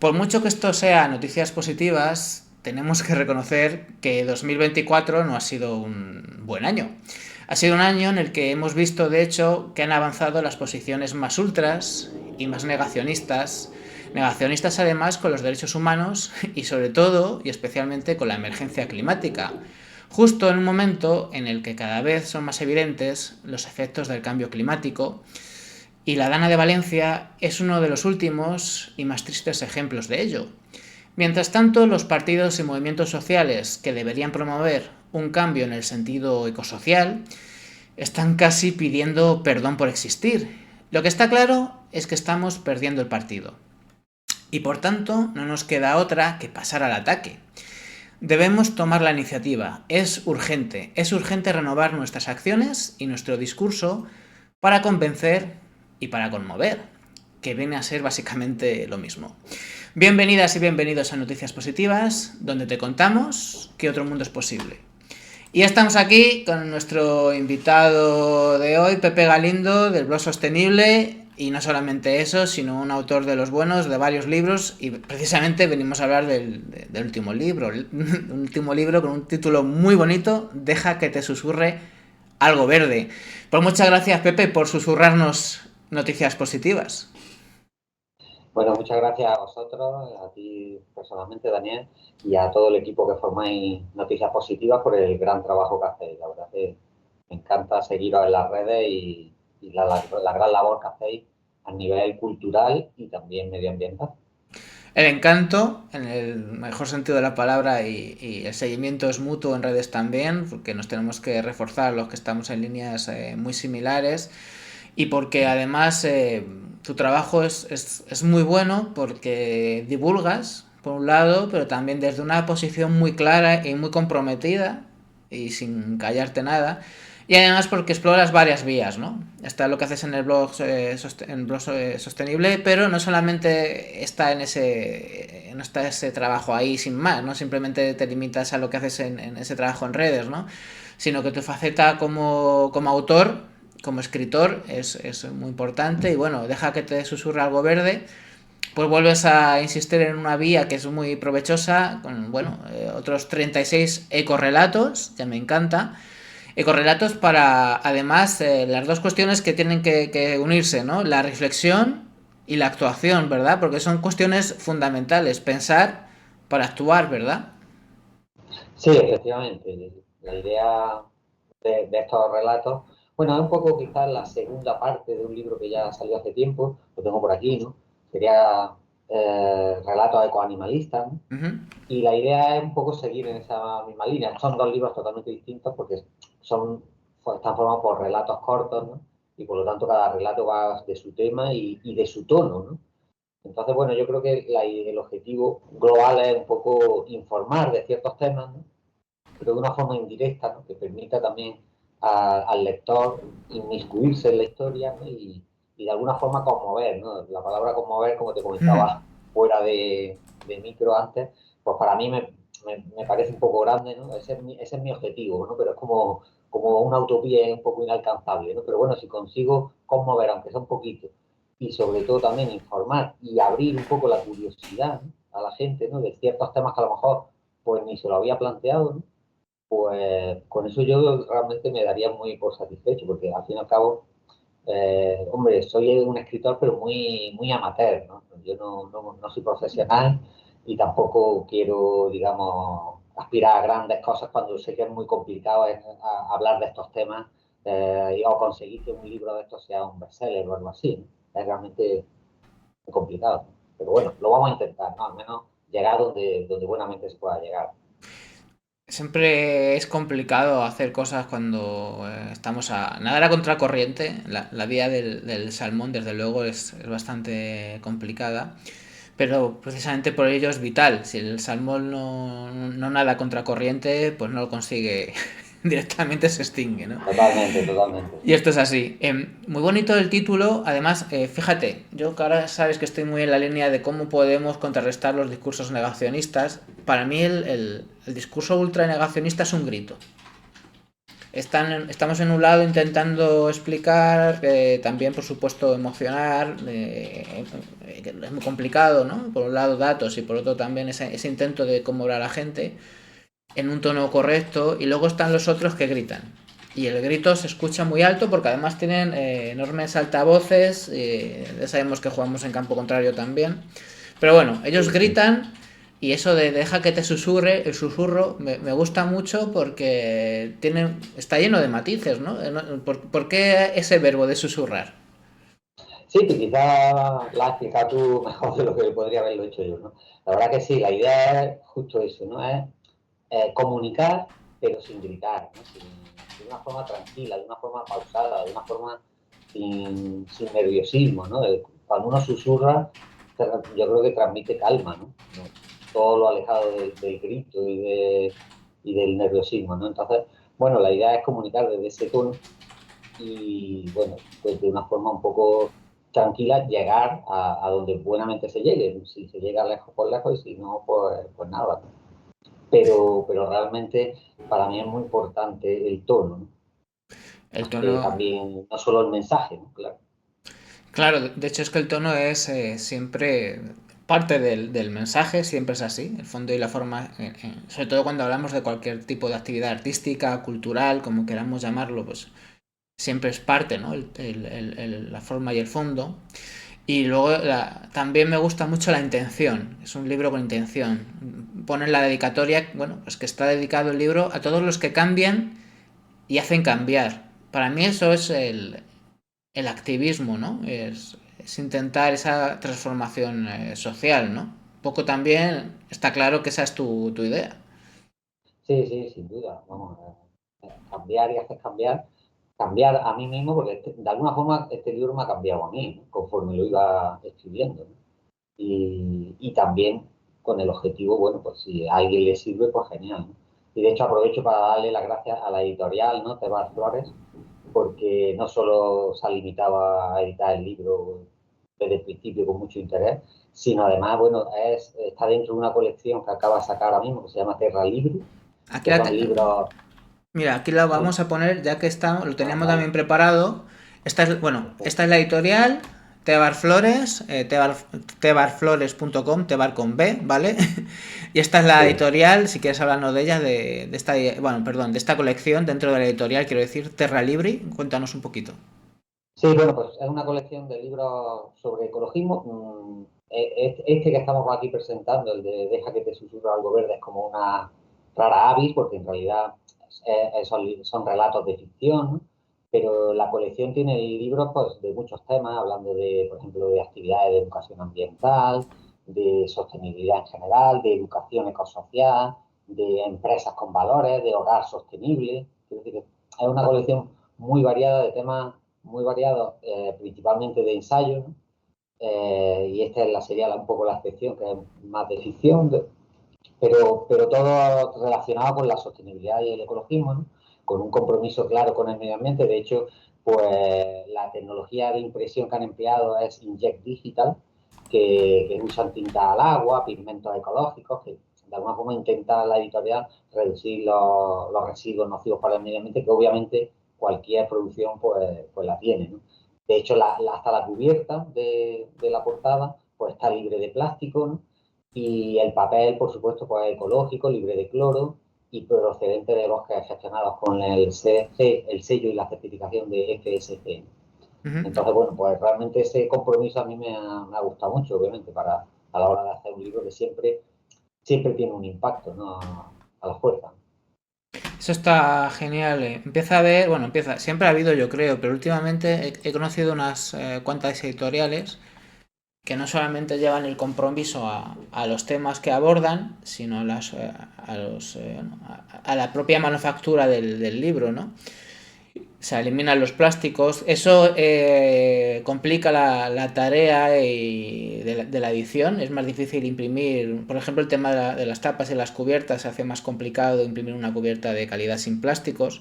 Por mucho que esto sea noticias positivas, tenemos que reconocer que 2024 no ha sido un buen año. Ha sido un año en el que hemos visto, de hecho, que han avanzado las posiciones más ultras y más negacionistas. Negacionistas además con los derechos humanos y sobre todo y especialmente con la emergencia climática. Justo en un momento en el que cada vez son más evidentes los efectos del cambio climático, y la Dana de Valencia es uno de los últimos y más tristes ejemplos de ello. Mientras tanto, los partidos y movimientos sociales que deberían promover un cambio en el sentido ecosocial están casi pidiendo perdón por existir. Lo que está claro es que estamos perdiendo el partido. Y por tanto, no nos queda otra que pasar al ataque. Debemos tomar la iniciativa. Es urgente renovar nuestras acciones y nuestro discurso para convencer y para conmover, que viene a ser básicamente lo mismo. Bienvenidas y bienvenidos a Noticias Positivas, donde te contamos que otro mundo es posible. Y estamos aquí con nuestro invitado de hoy, Pepe Galindo, del blog Sostenible, y no solamente eso, sino un autor de los buenos, de varios libros, y precisamente venimos a hablar del último libro, un último libro con un título muy bonito, Deja que te susurre algo verde. Pues muchas gracias, Pepe, por susurrarnos noticias positivas. Bueno, muchas gracias a vosotros, a ti personalmente, Daniel, y a todo el equipo que formáis Noticias Positivas por el gran trabajo que hacéis. La verdad que me encanta seguiros en las redes y la gran labor que hacéis a nivel cultural y también medioambiental. El encanto, en el mejor sentido de la palabra, y el seguimiento es mutuo en redes también, porque nos tenemos que reforzar los que estamos en líneas muy similares, y porque además tu trabajo es muy bueno porque divulgas, por un lado, pero también desde una posición muy clara y muy comprometida y sin callarte nada. Y además porque exploras varias vías, ¿no? Está lo que haces en el blog, sostenible, pero no solamente está en ese, no está ese trabajo ahí sin más, no simplemente te limitas a lo que haces en ese trabajo en redes, ¿no? Sino que tu faceta como autor, como escritor, es muy importante. Y bueno, deja que te susurre algo verde, pues vuelves a insistir en una vía que es muy provechosa, con, bueno, otros 36 ecorrelatos, que me encanta. Ecorrelatos para, además, las dos cuestiones que tienen que unirse, ¿no? La reflexión y la actuación, ¿verdad? Porque son cuestiones fundamentales. Pensar para actuar, ¿verdad? Sí, efectivamente, la idea de estos relatos, bueno, es un poco quizás la segunda parte de un libro que ya salió hace tiempo, lo tengo por aquí, ¿no? Sería Relatos ecoanimalistas, ¿no? Uh -huh. Y la idea es un poco seguir en esa misma línea. Son dos libros totalmente distintos porque están formados por relatos cortos, ¿no? Y por lo tanto cada relato va de su tema y de su tono, ¿no? Entonces, bueno, yo creo que el objetivo global es un poco informar de ciertos temas, ¿no? Pero de una forma indirecta, ¿no? Que permita también al lector inmiscuirse en la historia, ¿no? Y de alguna forma conmover, ¿no? La palabra conmover, como te Uh -huh. comentaba fuera de micro antes, pues para mí me parece un poco grande, ¿no? Ese es mi objetivo, ¿no? Pero es como una utopía un poco inalcanzable, ¿no? Pero bueno, si consigo conmover, aunque sea un poquito, y sobre todo también informar y abrir un poco la curiosidad, ¿no? A la gente, ¿no? De ciertos temas que a lo mejor pues ni se lo había planteado, ¿no? Pues con eso yo realmente me daría muy por satisfecho, porque al fin y al cabo, hombre, soy un escritor, pero muy amateur, ¿no? Yo no soy profesional y tampoco quiero, digamos, aspirar a grandes cosas cuando sé que es muy complicado hablar de estos temas o conseguir que un libro de estos sea un bestseller o algo así, ¿no? Es realmente muy complicado. Pero bueno, lo vamos a intentar, ¿no? Al menos llegar donde buenamente se pueda llegar. Siempre es complicado hacer cosas cuando estamos a nadar a contracorriente. La vía del salmón, desde luego, es bastante complicada. Pero precisamente por ello es vital. Si el salmón no nada a contracorriente, pues no lo consigue. Directamente se extingue, ¿no? Totalmente, totalmente. Y esto es así. Muy bonito el título. Además, fíjate, yo que ahora sabes que estoy muy en la línea de cómo podemos contrarrestar los discursos negacionistas. Para mí el discurso ultra negacionista es un grito. Estamos en un lado intentando explicar, también por supuesto emocionar, es muy complicado, ¿no? Por un lado datos y por otro también ese intento de conmover a la gente en un tono correcto, y luego están los otros que gritan. Y el grito se escucha muy alto porque además tienen enormes altavoces, ya sabemos que jugamos en campo contrario también. Pero bueno, ellos Sí, sí. gritan y eso de deja que te susurre, el susurro, me gusta mucho porque está lleno de matices, ¿no? ¿Por qué ese verbo de susurrar? Sí, que quizás la has explicado tú mejor de lo que podría haberlo hecho yo, ¿no? La verdad que sí, la idea es justo eso, ¿no? Es comunicar, pero sin gritar, ¿no? De una forma tranquila, de una forma pausada, de una forma sin nerviosismo, ¿no? Cuando uno susurra, yo creo que transmite calma, ¿no? Todo lo alejado del grito y del nerviosismo, ¿no? Entonces, bueno, la idea es comunicar desde ese tono y, bueno, pues de una forma un poco tranquila llegar a donde buenamente se llegue. Si se llega lejos, por lejos, y si no, pues nada. Pero realmente para mí es muy importante el tono, ¿no? El Más que tono. también, no solo el mensaje, ¿no? Claro. Claro, de hecho es que el tono es siempre parte del mensaje, siempre es así, el fondo y la forma, sobre todo cuando hablamos de cualquier tipo de actividad artística, cultural, como queramos llamarlo, pues siempre es parte, ¿no? La forma y el fondo. Y luego también me gusta mucho la intención, es un libro con intención. Pone en la dedicatoria, bueno, pues que está dedicado el libro a todos los que cambian y hacen cambiar. Para mí eso es el activismo, ¿no? Es intentar esa transformación social, ¿no? Un poco también está claro que esa es tu idea. Sí, sí, sin duda. Vamos, cambiar y hacer cambiar. Cambiar a mí mismo, porque de alguna forma este libro me ha cambiado a mí, ¿no? Conforme lo iba escribiendo, ¿no? Y también con el objetivo, bueno, pues si a alguien le sirve, pues genial, ¿no? Y de hecho aprovecho para darle las gracias a la editorial, ¿no? Tebar Flores, porque no solo se ha limitado a editar el libro desde el principio con mucho interés, sino además, bueno, está dentro de una colección que acaba de sacar ahora mismo, que se llama Terra Libre, Aquí que la son libros... Mira, aquí la Sí, vamos a poner, ya que estamos, lo ah, teníamos vale, también preparado. Bueno, esta perfecto. es la editorial, Tebar Flores, tebarflores.com, Tebar con B, ¿vale? Y esta es la Sí. editorial, si quieres hablarnos de ella, de esta, bueno, perdón, de esta colección dentro de la editorial, quiero decir, Terra Libri, cuéntanos un poquito. Sí, bueno, pues es una colección de libros sobre ecologismo. Este que estamos aquí presentando, el de Deja que te susurra algo verde, es como una rara avis, porque en realidad son relatos de ficción, ¿no? Pero la colección tiene libros pues, de muchos temas, hablando de, por ejemplo, de actividades de educación ambiental, de sostenibilidad en general, de educación ecosocial, de empresas con valores, de hogar sostenible. Es decir, que es una colección muy variada de temas muy variados, principalmente de ensayo, ¿no? Y esta es sería un poco la excepción, que es más de ficción, pero todo relacionado con la sostenibilidad y el ecologismo, ¿no? Con un compromiso claro con el medio ambiente. De hecho, pues la tecnología de impresión que han empleado es Inkjet Digital, que usan tinta al agua, pigmentos ecológicos, que de alguna forma intenta la editorial reducir los residuos nocivos para el medio ambiente, que obviamente cualquier producción pues la tiene, ¿no? De hecho, hasta la cubierta de la portada pues está libre de plástico, ¿no? Y el papel, por supuesto, pues ecológico, libre de cloro y procedente de bosques gestionados con el CFC, el sello y la certificación de FSC. Ujú. Entonces, bueno, pues realmente ese compromiso a mí me ha gustado mucho, obviamente, a la hora de hacer un libro que siempre tiene un impacto, ¿no? A la fuerza. Eso está genial. Empieza a haber, bueno, siempre ha habido yo creo, pero últimamente he conocido unas cuantas editoriales que no solamente llevan el compromiso a los temas que abordan, sino a la propia manufactura del libro, ¿no? Se eliminan los plásticos. Eso complica la tarea de la edición. Es más difícil imprimir. Por ejemplo, el tema de las tapas y las cubiertas se hace más complicado imprimir una cubierta de calidad sin plásticos,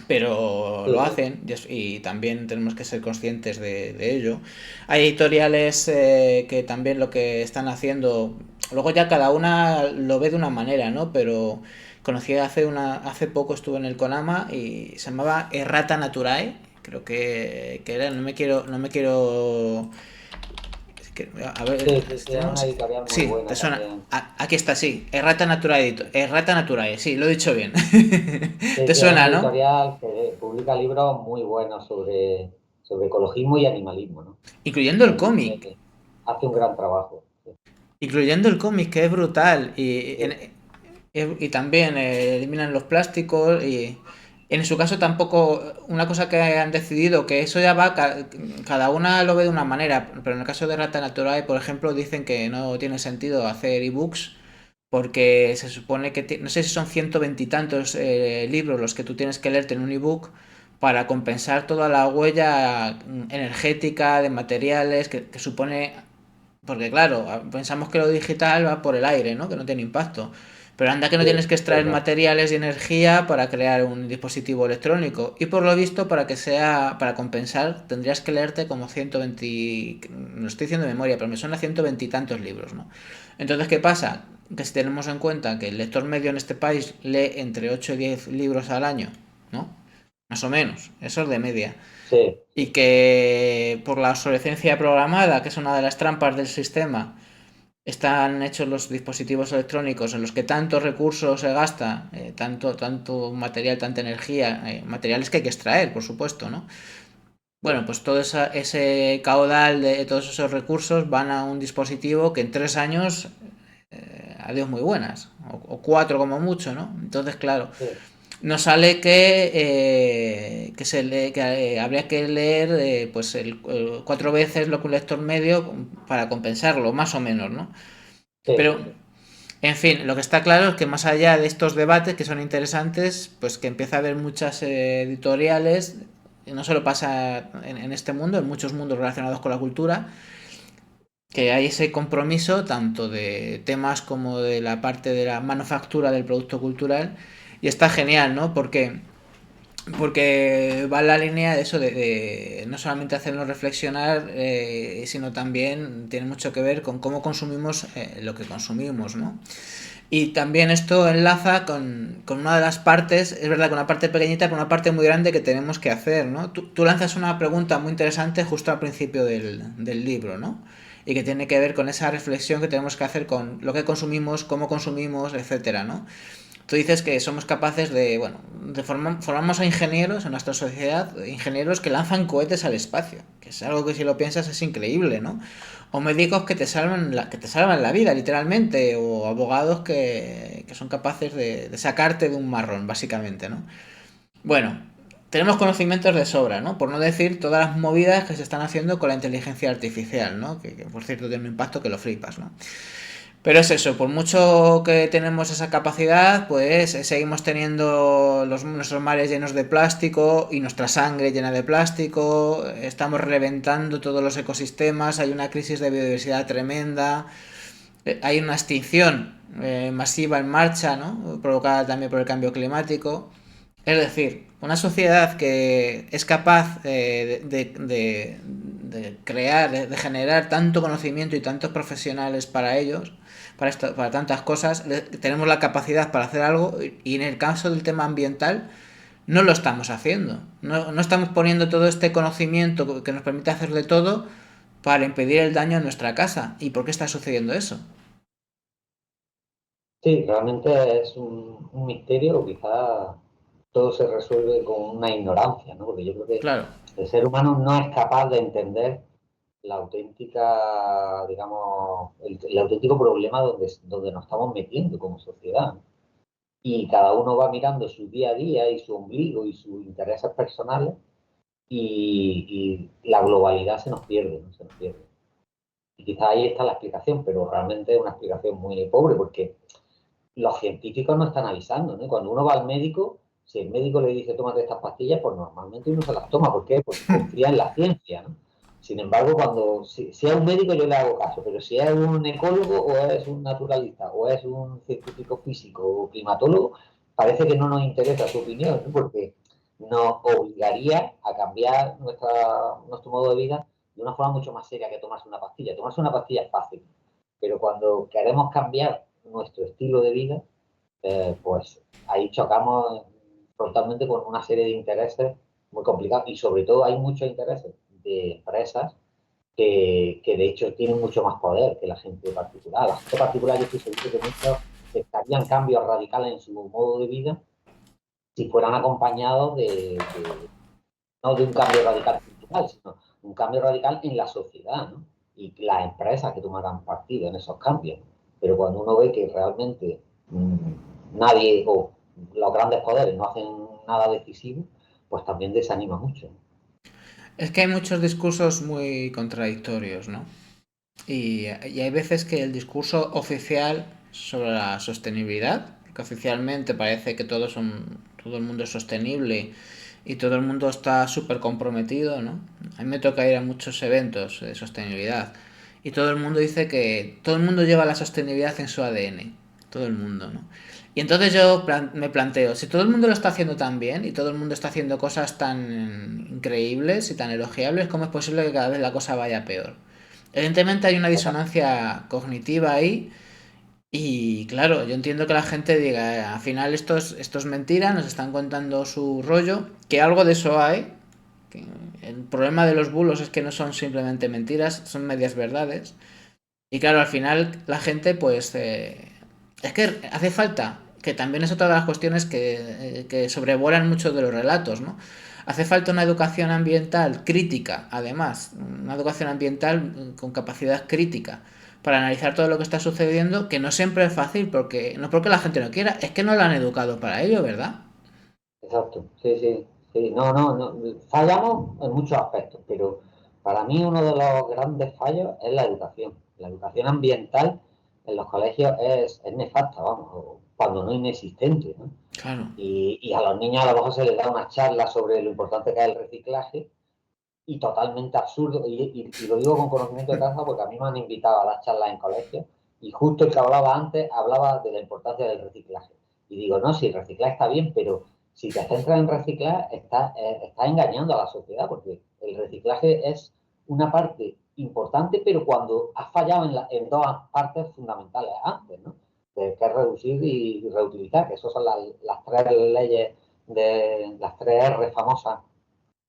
pero lo Sí, hacen y también tenemos que ser conscientes de ello. Hay editoriales que también lo que están haciendo, Luego ya cada una lo ve de una manera, ¿no? Pero conocí hace poco estuve en el Conama y se llamaba Errata Naturae, creo que era, no me quiero a ver, Sí, sí, sí, es una tenemos. editorial muy Sí, te buena suena. también. Aquí está, sí. Errata Naturae. Errata Naturae, sí, lo he dicho bien. Sí, Te sí, es una suena, ¿no? editorial que publica libros muy buenos sobre ecologismo y animalismo, ¿no? Incluyendo el cómic. Hace un gran trabajo. Sí, Incluyendo el cómic, que es brutal. sí, Y también eliminan los plásticos. Y en su caso tampoco. Una cosa que han decidido, que eso ya va. Cada una lo ve de una manera. Pero en el caso de Rata Naturae, por ejemplo, dicen que no tiene sentido hacer ebooks porque se supone que, no sé si son 120 y tantos libros los que tú tienes que leerte en un ebook para compensar toda la huella energética de materiales que supone, porque claro, pensamos que lo digital va por el aire, ¿no? Que no tiene impacto. Pero anda que no tienes sí, que extraer correcto. materiales y energía para crear un dispositivo electrónico. Y por lo visto, para compensar, tendrías que leerte como 120, no lo estoy diciendo de memoria, pero me suena 120 y tantos libros, ¿no? Entonces, ¿qué pasa? Que si tenemos en cuenta que el lector medio en este país lee entre 8 y 10 libros al año, ¿no? Más o menos, eso es de media. Sí, Y sí, que por la obsolescencia programada, que es una de las trampas del sistema, están hechos los dispositivos electrónicos en los que tantos recursos se gasta, tanto material, tanta energía, materiales que hay que extraer, por supuesto, ¿no? Bueno, sí, pues todo ese caudal de todos esos recursos van a un dispositivo que en 3 años, adiós muy buenas, o 4 como mucho, ¿no? Entonces, claro, sí. nos sale que habría que leer pues 4 veces lo que un lector medio para compensarlo, más o menos, ¿no? Sí, Pero, sí. en fin, lo que está claro es que más allá de estos debates que son interesantes, pues que empieza a haber muchas editoriales, y no solo pasa en este mundo, en muchos mundos relacionados con la cultura, que hay ese compromiso tanto de temas como de la parte de la manufactura del producto cultural, y está genial, ¿no? Porque va en la línea de eso de no solamente hacernos reflexionar, sino también tiene mucho que ver con cómo consumimos lo que consumimos, ¿no? Y también esto enlaza con una de las partes, es verdad que una parte pequeñita, pero una parte muy grande que tenemos que hacer, ¿no? Tú lanzas una pregunta muy interesante justo al principio del libro, ¿no? Y que tiene que ver con esa reflexión que tenemos que hacer con lo que consumimos, cómo consumimos, etcétera, ¿no? Tú dices que somos capaces de, bueno, formamos a ingenieros en nuestra sociedad, ingenieros que lanzan cohetes al espacio, que es algo que si lo piensas es increíble, ¿no? O médicos que te salvan la vida, literalmente, o abogados que son capaces de sacarte de un marrón, básicamente, ¿no? Bueno, tenemos conocimientos de sobra, ¿no? Por no decir todas las movidas que se están haciendo con la inteligencia artificial, ¿no? Que por cierto tiene un impacto que lo flipas, ¿no? Pero es eso, por mucho que tenemos esa capacidad, pues seguimos teniendo nuestros mares llenos de plástico y nuestra sangre llena de plástico, estamos reventando todos los ecosistemas, hay una crisis de biodiversidad tremenda, hay una extinción masiva en marcha, ¿no? Provocada también por el cambio climático. Es decir, una sociedad que es capaz de crear, de generar tanto conocimiento y tantos profesionales para ellos, para tantas cosas, tenemos la capacidad para hacer algo y en el caso del tema ambiental no lo estamos haciendo. No estamos poniendo todo este conocimiento que nos permite hacer de todo para impedir el daño a nuestra casa. ¿Y por qué está sucediendo eso? Sí, realmente es un misterio, quizá todo se resuelve con una ignorancia, ¿no? Porque yo creo que Claro, el ser humano no es capaz de entender la auténtica, digamos, el auténtico problema donde nos estamos metiendo como sociedad, ¿no? Y cada uno va mirando su día a día y su ombligo y sus intereses personales y la globalidad se nos pierde, ¿no? Se nos pierde. Y quizá ahí está la explicación, pero realmente es una explicación muy pobre porque los científicos no están avisando, ¿no? Cuando uno va al médico, si el médico le dice tómate estas pastillas, pues normalmente uno se las toma. ¿Por qué? Porque confía en la ciencia, ¿no? Sin embargo, si es un médico yo le hago caso, pero si es un ecólogo o es un naturalista o es un científico físico o climatólogo, parece que no nos interesa su opinión, ¿no? Porque nos obligaría a cambiar nuestro modo de vida de una forma mucho más seria que tomarse una pastilla. Tomarse una pastilla es fácil, pero cuando queremos cambiar nuestro estilo de vida, pues ahí chocamos frontalmente con una serie de intereses muy complicados y sobre todo hay muchos intereses de empresas que de hecho tienen mucho más poder que la gente particular. La gente particular yo estoy seguro que muchos estarían cambios radicales en su modo de vida si fueran acompañados no de un cambio radical cultural, sino un cambio radical en la sociedad, ¿no? Y las empresas que tomaran partido en esos cambios. Pero cuando uno ve que realmente nadie o los grandes poderes no hacen nada decisivo, pues también desanima mucho. Es que hay muchos discursos muy contradictorios, ¿no? Y hay veces que el discurso oficial sobre la sostenibilidad, que oficialmente parece que todo el mundo es sostenible y todo el mundo está súper comprometido, ¿no? A mí me toca ir a muchos eventos de sostenibilidad y todo el mundo dice que todo el mundo lleva la sostenibilidad en su ADN, todo el mundo, ¿no? Y entonces me planteo, si todo el mundo lo está haciendo tan bien y todo el mundo está haciendo cosas tan increíbles y tan elogiables, ¿cómo es posible que cada vez la cosa vaya peor? Evidentemente hay una disonancia cognitiva ahí y claro, yo entiendo que la gente diga, al final esto es mentira, nos están contando su rollo, que algo de eso hay. Que el problema de los bulos es que no son simplemente mentiras, son medias verdades. Y claro, al final la gente pues... es que hace falta, que también es otra de las cuestiones que sobrevuelan mucho de los relatos, ¿no? Hace falta una educación ambiental crítica, además, una educación ambiental con capacidad crítica para analizar todo lo que está sucediendo, que no siempre es fácil, porque no porque la gente no quiera, es que no la han educado para ello, ¿verdad? Exacto, sí, sí, sí. No, no, no. Fallamos en muchos aspectos, pero para mí uno de los grandes fallos es la educación. La educación ambiental en los colegios es nefasta, vamos, o cuando no inexistente, ¿no? Claro. Y a los niños a lo mejor se les da una charla sobre lo importante que es el reciclaje y totalmente absurdo. Y lo digo con conocimiento de causa porque a mí me han invitado a dar charlas en colegios y justo el que hablaba antes hablaba de la importancia del reciclaje. Y digo, no, si el reciclaje está bien, pero si te centras en reciclar, estás engañando a la sociedad porque el reciclaje es una parte importante, pero cuando has fallado en dos partes fundamentales antes, ¿no? Que es reducir y reutilizar, que esas son las tres leyes de las tres R famosas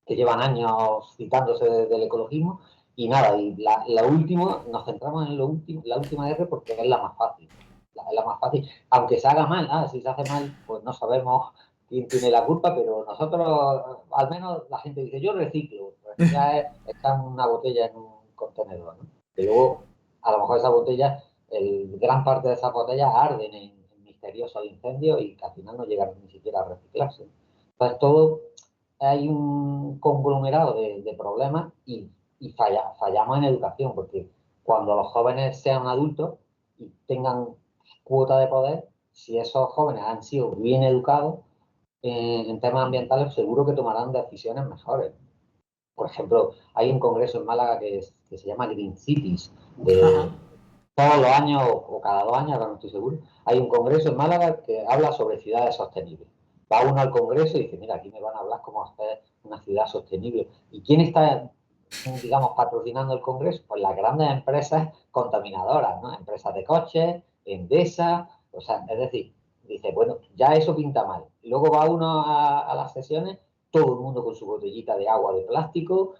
que llevan años citándose del ecologismo. Y nada, y la última, nos centramos en lo último, la última R porque es la más fácil. Es la más fácil, aunque se haga mal, si se hace mal, pues no sabemos quién tiene la culpa, pero nosotros, al menos la gente dice, yo reciclo. Reciclar es echar una botella en un contenedor, ¿no? Y luego, a lo mejor esa botella, gran parte de esas botellas arden en misteriosos incendios y que al final no llegan ni siquiera a reciclarse. Entonces, todo hay un conglomerado de problemas y fallamos en educación, porque cuando los jóvenes sean adultos y tengan cuota de poder, si esos jóvenes han sido bien educados en temas ambientales, seguro que tomarán decisiones mejores. Por ejemplo, hay un congreso en Málaga que se llama Green Cities, Ajá. de todos los años o cada 2 años, ahora no estoy seguro, hay un congreso en Málaga que habla sobre ciudades sostenibles. Va uno al congreso y dice, mira, aquí me van a hablar cómo hacer una ciudad sostenible. ¿Y quién está, digamos, patrocinando el congreso? Pues las grandes empresas contaminadoras, ¿no? Empresas de coches, Endesa, o sea, es decir, dice, bueno, ya eso pinta mal. Y luego va uno a las sesiones, todo el mundo con su botellita de agua de plástico,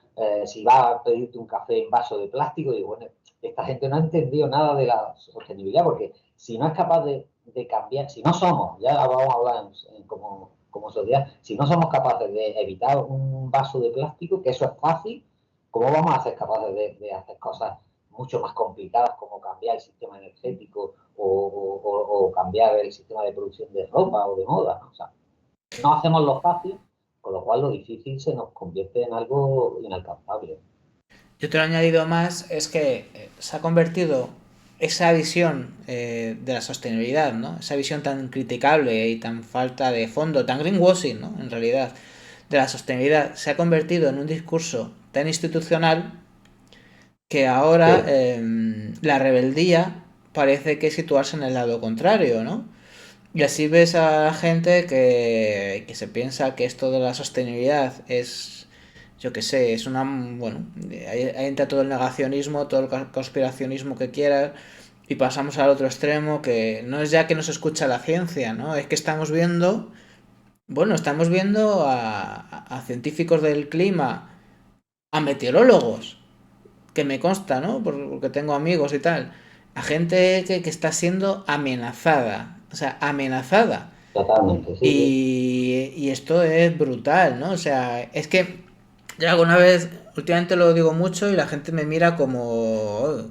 si va a pedirte un café en vaso de plástico, y bueno, esta gente no ha entendido nada de la sostenibilidad, porque si no es capaz de cambiar, si no somos, ya vamos a hablar como sociedad, si no somos capaces de evitar un vaso de plástico, que eso es fácil, ¿cómo vamos a ser capaces de hacer cosas mucho más complicadas como cambiar el sistema energético o cambiar el sistema de producción de ropa o de moda? ¿No? O sea, no hacemos lo fácil, con lo cual lo difícil se nos convierte en algo inalcanzable. Yo te lo he añadido más, es que se ha convertido esa visión de la sostenibilidad, ¿no? Esa visión tan criticable y tan falta de fondo, tan greenwashing, ¿no? En realidad, de la sostenibilidad, se ha convertido en un discurso tan institucional que ahora Sí, la rebeldía parece que es situarse en el lado contrario, ¿no? Y así ves a la gente que se piensa que esto de la sostenibilidad es, yo qué sé, es una, bueno, ahí entra todo el negacionismo, todo el conspiracionismo que quieras, Y pasamos al otro extremo, que no es ya que no se escucha la ciencia, ¿no? Es que estamos viendo, bueno, estamos viendo a científicos del clima, a meteorólogos, que me consta, ¿no? Porque tengo amigos y tal, a gente que está siendo amenazada, o sea, amenazada. Totalmente, sí, sí. Y esto es brutal, ¿no? O sea, es que yo alguna vez, últimamente lo digo mucho y la gente me mira como, "Oh,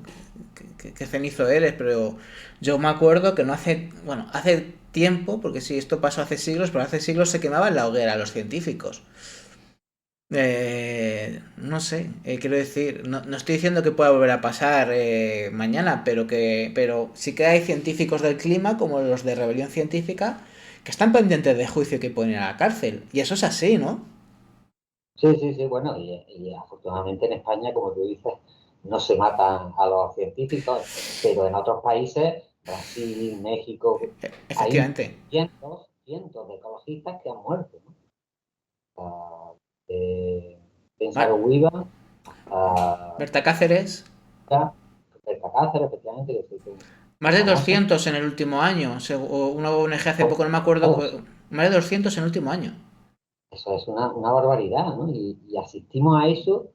qué cenizo eres", pero yo me acuerdo que no hace, bueno, hace tiempo, porque sí, esto pasó hace siglos, pero hace siglos se quemaban la hoguera los científicos. No sé, quiero decir, no estoy diciendo que pueda volver a pasar mañana, pero sí que hay científicos del clima, como los de Rebelión Científica, que están pendientes de juicio que pueden ir a la cárcel. Y eso es así, ¿no? Sí, sí, sí, bueno, y afortunadamente en España, como tú dices, no se matan a los científicos, pero en otros países, Brasil, México, hay Efectivamente. cientos de ecologistas que han muerto, ¿no? Ah, de Pensado Mar- Huiva hasta Berta Cáceres, Berta Cáceres, efectivamente, que se hizo más de famosa. 200 en el último año. O una ONG hace Pues, poco, no me acuerdo, claro, más de 200 en el último año. eso es una barbaridad, ¿no? Y asistimos a eso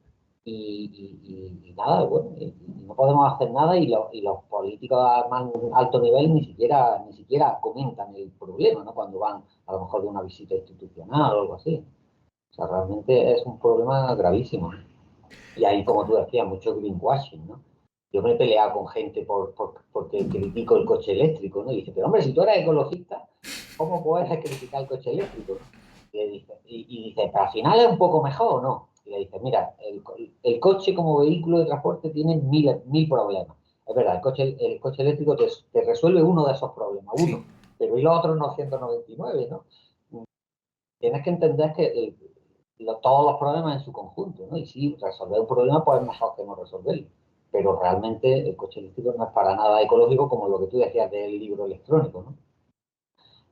y nada, bueno, y no podemos hacer nada y los políticos a más alto nivel ni siquiera comentan el problema, ¿no? Cuando van a lo mejor de una visita institucional o algo así. O sea, realmente es un problema gravísimo, ¿no? Y ahí, como tú decías, mucho greenwashing, ¿no? Yo me he peleado con gente porque critico el coche eléctrico, ¿no? Y dice, pero hombre, si tú eres ecologista, ¿cómo puedes criticar el coche eléctrico? ¿No? Y dice, pero al final es un poco mejor, ¿no? Y le dice, mira, el coche como vehículo de transporte tiene mil problemas. Es verdad, el coche eléctrico te resuelve uno de esos problemas, Sí. uno, pero y los otros 999, ¿no? Tienes que entender que todos los problemas en su conjunto, ¿no? Y si resolver un problema, pues es mejor que no resolverlo. Pero realmente el coche eléctrico no es para nada ecológico, como lo que tú decías del libro electrónico, ¿no?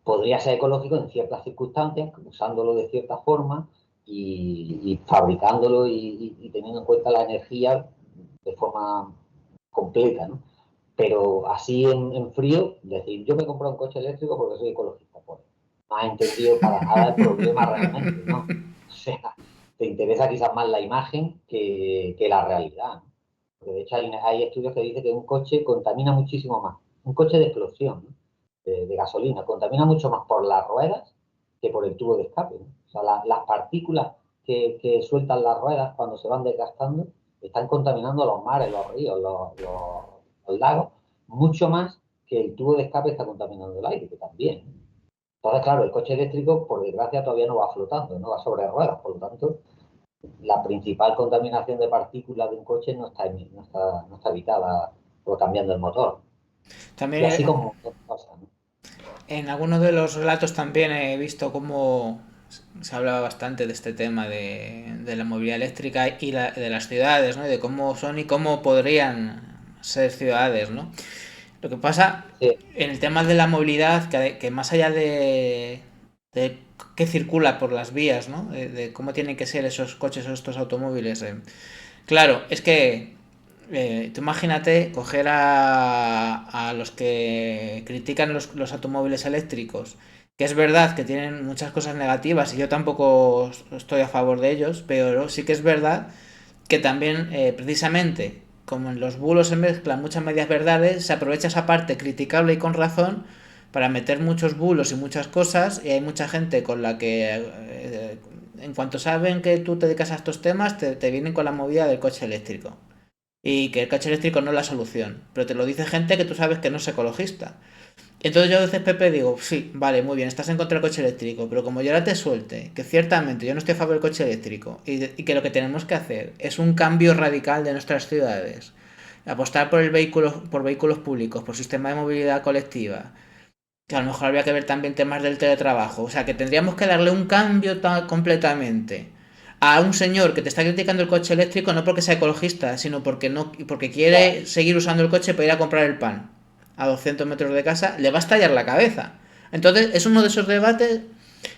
Podría ser ecológico en ciertas circunstancias, usándolo de cierta forma y fabricándolo y teniendo en cuenta la energía de forma completa, ¿no? Pero así en frío, decir, yo me compro un coche eléctrico porque soy ecologista, pues no has entendido para nada el problema realmente, ¿no? O sea, te interesa quizás más la imagen que la realidad, ¿no? Porque de hecho hay estudios que dicen que un coche contamina muchísimo más. Un coche de explosión, ¿no? de gasolina, contamina mucho más por las ruedas que por el tubo de escape, ¿no? O sea, las partículas que sueltan las ruedas cuando se van desgastando están contaminando los mares, los ríos, los lagos, mucho más que el tubo de escape está contaminando el aire, que también. Entonces, claro, el coche eléctrico, por desgracia, todavía no va flotando, no va sobre ruedas, por lo tanto, la principal contaminación de partículas de un coche no está evitada por cambiando el motor. Y así También como un montón de cosas, ¿no? en algunos de los relatos también he visto cómo se hablaba bastante de este tema de la movilidad eléctrica y de las ciudades, ¿no? Y de cómo son y cómo podrían ser ciudades, ¿no? Lo que pasa Sí, en el tema de la movilidad, que más allá de qué circula por las vías, ¿no? De cómo tienen que ser esos coches o estos automóviles. Claro, es que tú imagínate coger a los que critican los automóviles eléctricos, que es verdad que tienen muchas cosas negativas y yo tampoco estoy a favor de ellos, pero sí que es verdad que también precisamente como en los bulos se mezclan muchas medias verdades, se aprovecha esa parte criticable y con razón para meter muchos bulos y muchas cosas y hay mucha gente con la que en cuanto saben que tú te dedicas a estos temas te vienen con la movida del coche eléctrico y que el coche eléctrico no es la solución, pero te lo dice gente que tú sabes que no es ecologista. Entonces yo a veces, Pepe, digo, sí, vale, muy bien, estás en contra del coche eléctrico, pero como yo ahora te suelte, que ciertamente yo no estoy a favor del coche eléctrico y que lo que tenemos que hacer es un cambio radical de nuestras ciudades, apostar por por vehículos públicos, por sistema de movilidad colectiva, que a lo mejor habría que ver también temas del teletrabajo, o sea, que tendríamos que darle un cambio completamente a un señor que te está criticando el coche eléctrico no porque sea ecologista, sino porque no porque claro. quiere seguir usando el coche para ir a comprar el pan a 200 metros de casa, le va a estallar la cabeza. Entonces, es uno de esos debates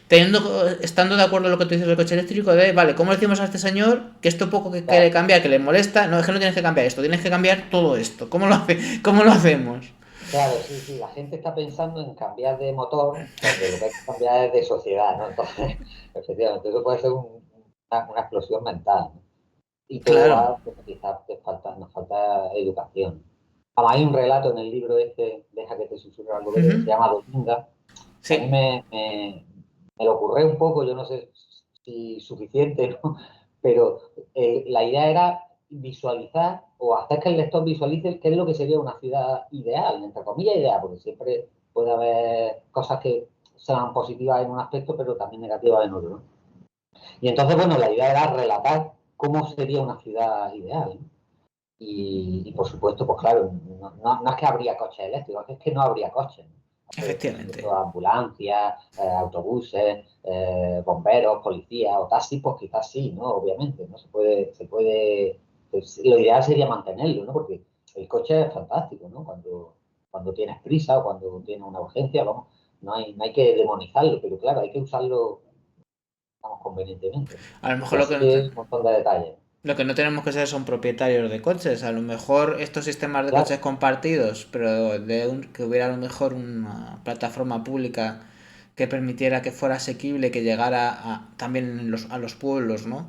Estando de acuerdo en lo que tú dices del coche eléctrico, vale, ¿cómo le decimos a este señor que esto poco que quiere Claro, cambiar, que le molesta? No, es que no tienes que cambiar esto, tienes que cambiar todo esto. ¿Cómo lo hacemos? claro, sí, sí, la gente está pensando en cambiar de motor cuando lo que hay que cambiar es de sociedad, ¿no? Entonces, efectivamente, eso puede ser una explosión mental, ¿no? Y todo Claro. va, porque quizás nos falta educación. Además, hay un relato en el libro este, Deja que te susurre algo verde, que Ujú. se llama Dominga, que a mí Sí, me lo ocurre un poco, yo no sé si suficiente, ¿no? Pero la idea era visualizar o hacer que el lector visualice qué es lo que sería una ciudad ideal, entre comillas ideal, porque siempre puede haber cosas que sean positivas en un aspecto, pero también negativas en otro, ¿no? Y entonces, bueno, la idea era relatar cómo sería una ciudad ideal, ¿no? Por supuesto, pues claro, no es que habría coches eléctricos, es que no habría coches, ¿no? Por efectivamente. supuesto, ambulancias, autobuses, bomberos, policías o taxis, pues quizás sí, ¿no? Obviamente, ¿no? Pues, lo ideal sería mantenerlo, ¿no? Porque el coche es fantástico, ¿no? Cuando tienes prisa o cuando tienes una urgencia, vamos, no hay que demonizarlo, pero claro, hay que usarlo, digamos, convenientemente, ¿no? A lo Y mejor así es un montón de detalles. lo que no tenemos que ser son propietarios de coches. A lo mejor estos sistemas de coches Claro, compartidos, pero que hubiera a lo mejor una plataforma pública que permitiera que fuera asequible, que llegara también a los pueblos, ¿no?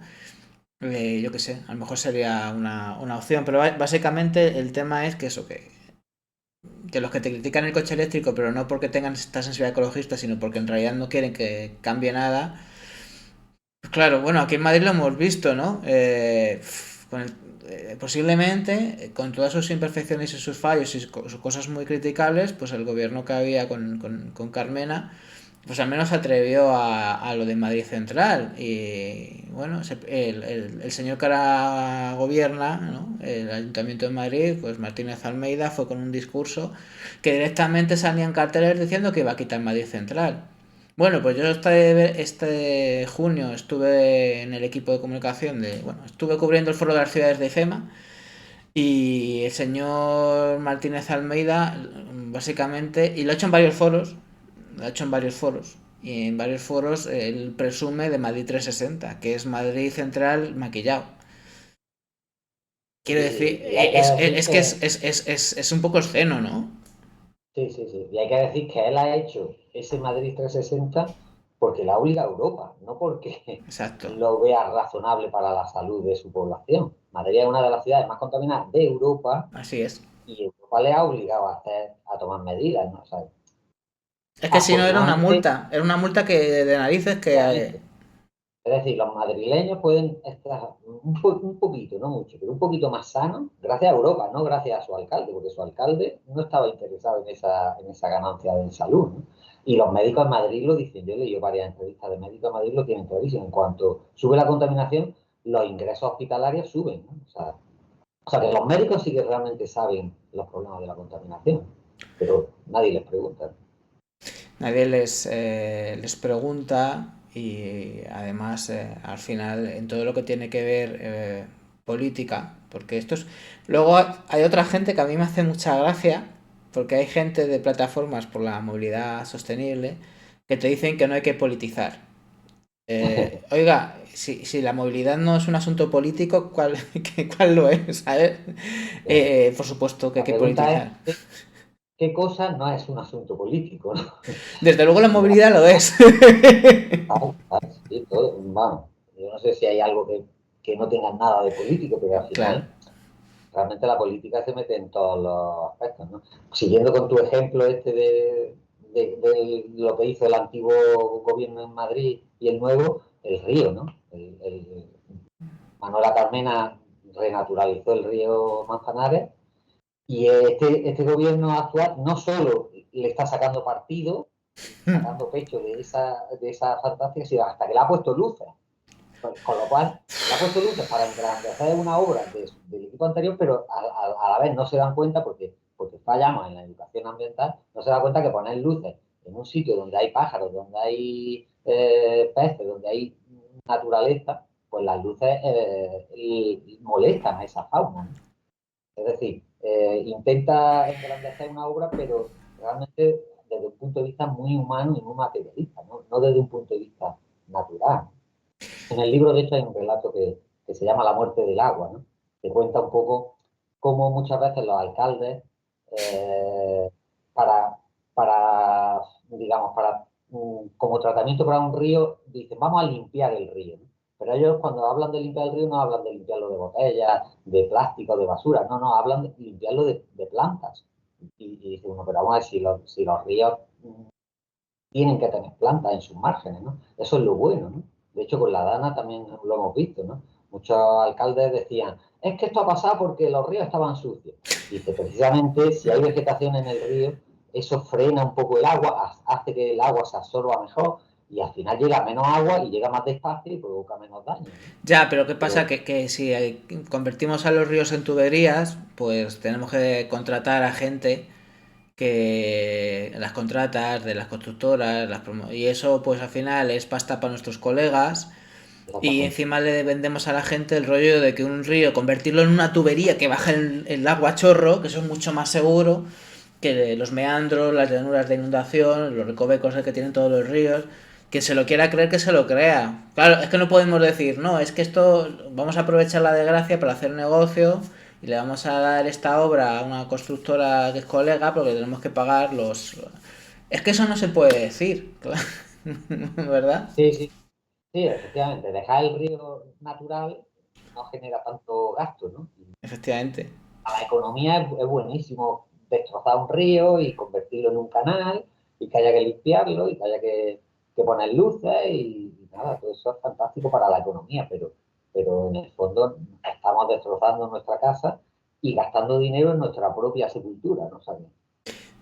Yo qué sé, a lo mejor sería una opción, pero básicamente el tema es que eso, que los que te critican el coche eléctrico, pero no porque tengan esta sensibilidad ecologista, sino porque en realidad no quieren que cambie nada. Pues claro, bueno, aquí en Madrid lo hemos visto, ¿no? Posiblemente, con todas sus imperfecciones y sus fallos y sus cosas muy criticables, pues el gobierno que había con Carmena, pues al menos se atrevió a lo de Madrid Central. Y bueno, el señor que ahora gobierna, ¿no? El Ayuntamiento de Madrid, pues Martínez Almeida, fue con un discurso que directamente salía en carteles diciendo que iba a quitar Madrid Central. Bueno, pues yo este junio estuve en el equipo de comunicación bueno, estuve cubriendo el foro de las ciudades de IFEMA y el señor Martínez Almeida, básicamente, y lo ha hecho en varios foros, lo ha hecho en varios foros, y en varios foros él presume de Madrid 360, que es Madrid Central maquillado. Quiero decir, y hay que decir es un poco esceno, ¿no? sí, sí, sí. Y hay que decir que él ha hecho ese Madrid 360 porque la obliga a Europa, no porque Exacto, lo vea razonable para la salud de su población. Madrid es una de las ciudades más contaminadas de Europa así es. y Europa le ha obligado a tomar medidas, ¿no? O sea, Es que si no afortunadamente, era una multa que de narices que... obviamente, es decir, los madrileños pueden estar un poquito, no mucho, pero un poquito más sanos gracias a Europa, no gracias a su alcalde, porque su alcalde no estaba interesado en esa ganancia de salud, ¿no? Y los médicos en Madrid lo dicen, yo he leído varias entrevistas de médicos en Madrid, lo tienen clarísimo. En cuanto sube la contaminación, los ingresos hospitalarios suben, ¿no? O sea, que los médicos sí que realmente saben los problemas de la contaminación, pero nadie les pregunta. Nadie les pregunta y además al final en todo lo que tiene que ver política, porque esto es... Luego hay otra gente que a mí me hace mucha gracia, porque hay gente de plataformas por la movilidad sostenible que te dicen que no hay que politizar. Oiga, si la movilidad no es un asunto político, ¿cuál lo es? ¿Sabes? Ya. Por supuesto que hay La que pregunta es, politizar. ¿qué cosa no es un asunto político, ¿no? Desde luego la Y movilidad lo es. sí, todo, vamos, yo no sé si hay algo que no tenga nada de político, pero al Claro. final realmente la política se mete en todos los aspectos, ¿no? Siguiendo con tu ejemplo este de lo que hizo el antiguo gobierno en Madrid y el nuevo, el río, ¿no? Manuela Carmena renaturalizó el río Manzanares y este gobierno actual no solo le está sacando partido, sacando pecho de esa fantástica, sino hasta que le ha puesto luces. Con lo cual, le ha puesto luces para engrandecer una obra del equipo anterior, pero a la vez no se dan cuenta, porque fallamos en la educación ambiental, no se da cuenta que poner luces en un sitio donde hay pájaros, donde hay peces, donde hay naturaleza, pues las luces molestan a esa fauna, ¿no? Es decir, intenta engrandecer una obra, pero realmente desde un punto de vista muy humano y muy materialista, no desde un punto de vista natural. En el libro, de hecho, hay un relato que se llama La muerte del agua, ¿no? Que cuenta un poco cómo muchas veces los alcaldes, eh, para, digamos, como tratamiento para un río, dicen, vamos a limpiar el río, ¿no? Pero ellos cuando hablan de limpiar el río no hablan de limpiarlo de botellas, de plástico, de basura, no, hablan de limpiarlo de plantas. Y dice uno, pero vamos a ver si los ríos tienen que tener plantas en sus márgenes, ¿no? Eso es lo bueno, ¿no? De hecho, con la Dana también lo hemos visto, ¿no? Muchos alcaldes decían, es que esto ha pasado porque los ríos estaban sucios. Dice, precisamente, si hay vegetación en el río, eso frena un poco el agua, hace que el agua se absorba mejor y al final llega menos agua y llega más despacio y provoca menos daño, ¿no? Ya, pero ¿qué pasa? Pero Que si convertimos a los ríos en tuberías, pues tenemos que contratar a gente que las contratas de las constructoras, y eso pues al final es pasta para nuestros colegas y exactamente. encima le vendemos a la gente el rollo de que un río, convertirlo en una tubería que baje el agua a chorro, que eso es mucho más seguro que los meandros, las llanuras de inundación, los recovecos que tienen todos los ríos. Que se lo quiera creer, que se lo crea. Claro, es que no podemos decir, no, es que esto vamos a aprovechar la desgracia para hacer negocio y le vamos a dar esta obra a una constructora que es colega porque tenemos que pagar los... Es que eso no se puede decir, ¿verdad? Sí, sí, sí, efectivamente, dejar el río natural no genera tanto gasto, ¿no? Efectivamente. A la economía es buenísimo destrozar un río y convertirlo en un canal y que haya que limpiarlo y que haya que poner luces y nada, todo eso es fantástico para la economía, pero en el fondo estamos destrozando nuestra casa y gastando dinero en nuestra propia sepultura, ¿no sabes?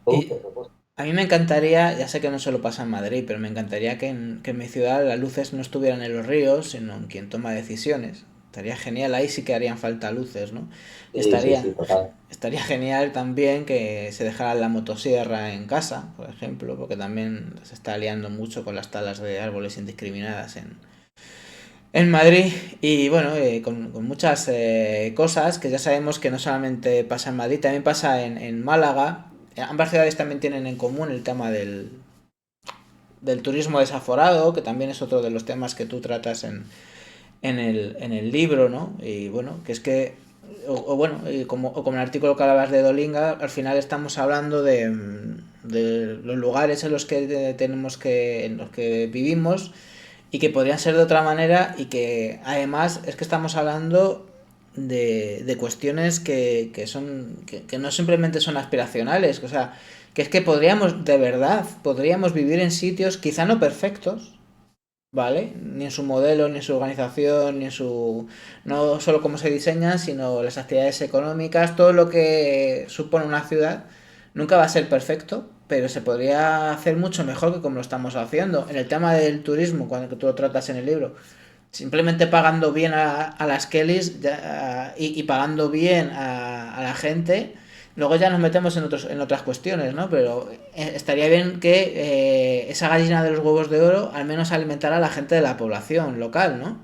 Todo un Y despropósito. a mí me encantaría, ya sé que no solo pasa en Madrid, pero me encantaría que en mi ciudad las luces no estuvieran en los ríos, sino en quien toma decisiones. Estaría genial, ahí sí que harían falta luces, ¿no? Sí, sí, Estaría, sí, total. estaría genial también que se dejara la motosierra en casa, por ejemplo, porque también se está liando mucho con las talas de árboles indiscriminadas en Madrid. Y bueno, con muchas cosas que ya sabemos que no solamente pasa en Madrid, también pasa en Málaga. Ambas ciudades también tienen en común el tema del turismo desaforado, que también es otro de los temas que tú tratas en el libro, ¿no? Y bueno, que es que, o bueno, o como el artículo que hablabas de Dolinga, al final estamos hablando de los lugares en los que en los que vivimos y que podrían ser de otra manera y que además es que estamos hablando de cuestiones que no simplemente son aspiracionales, o sea, que es que podríamos, de verdad, podríamos vivir en sitios quizá no perfectos, ¿vale? Ni en su modelo, ni en su organización, ni en su... No solo cómo se diseña, sino las actividades económicas, todo lo que supone una ciudad, nunca va a ser perfecto, pero se podría hacer mucho mejor que como lo estamos haciendo. En el tema del turismo, cuando tú lo tratas en el libro, simplemente pagando bien a las Kellys y pagando bien a la gente, luego ya nos metemos en otras cuestiones, ¿no? Pero estaría bien que esa gallina de los huevos de oro al menos alimentara a la gente de la población local, ¿no?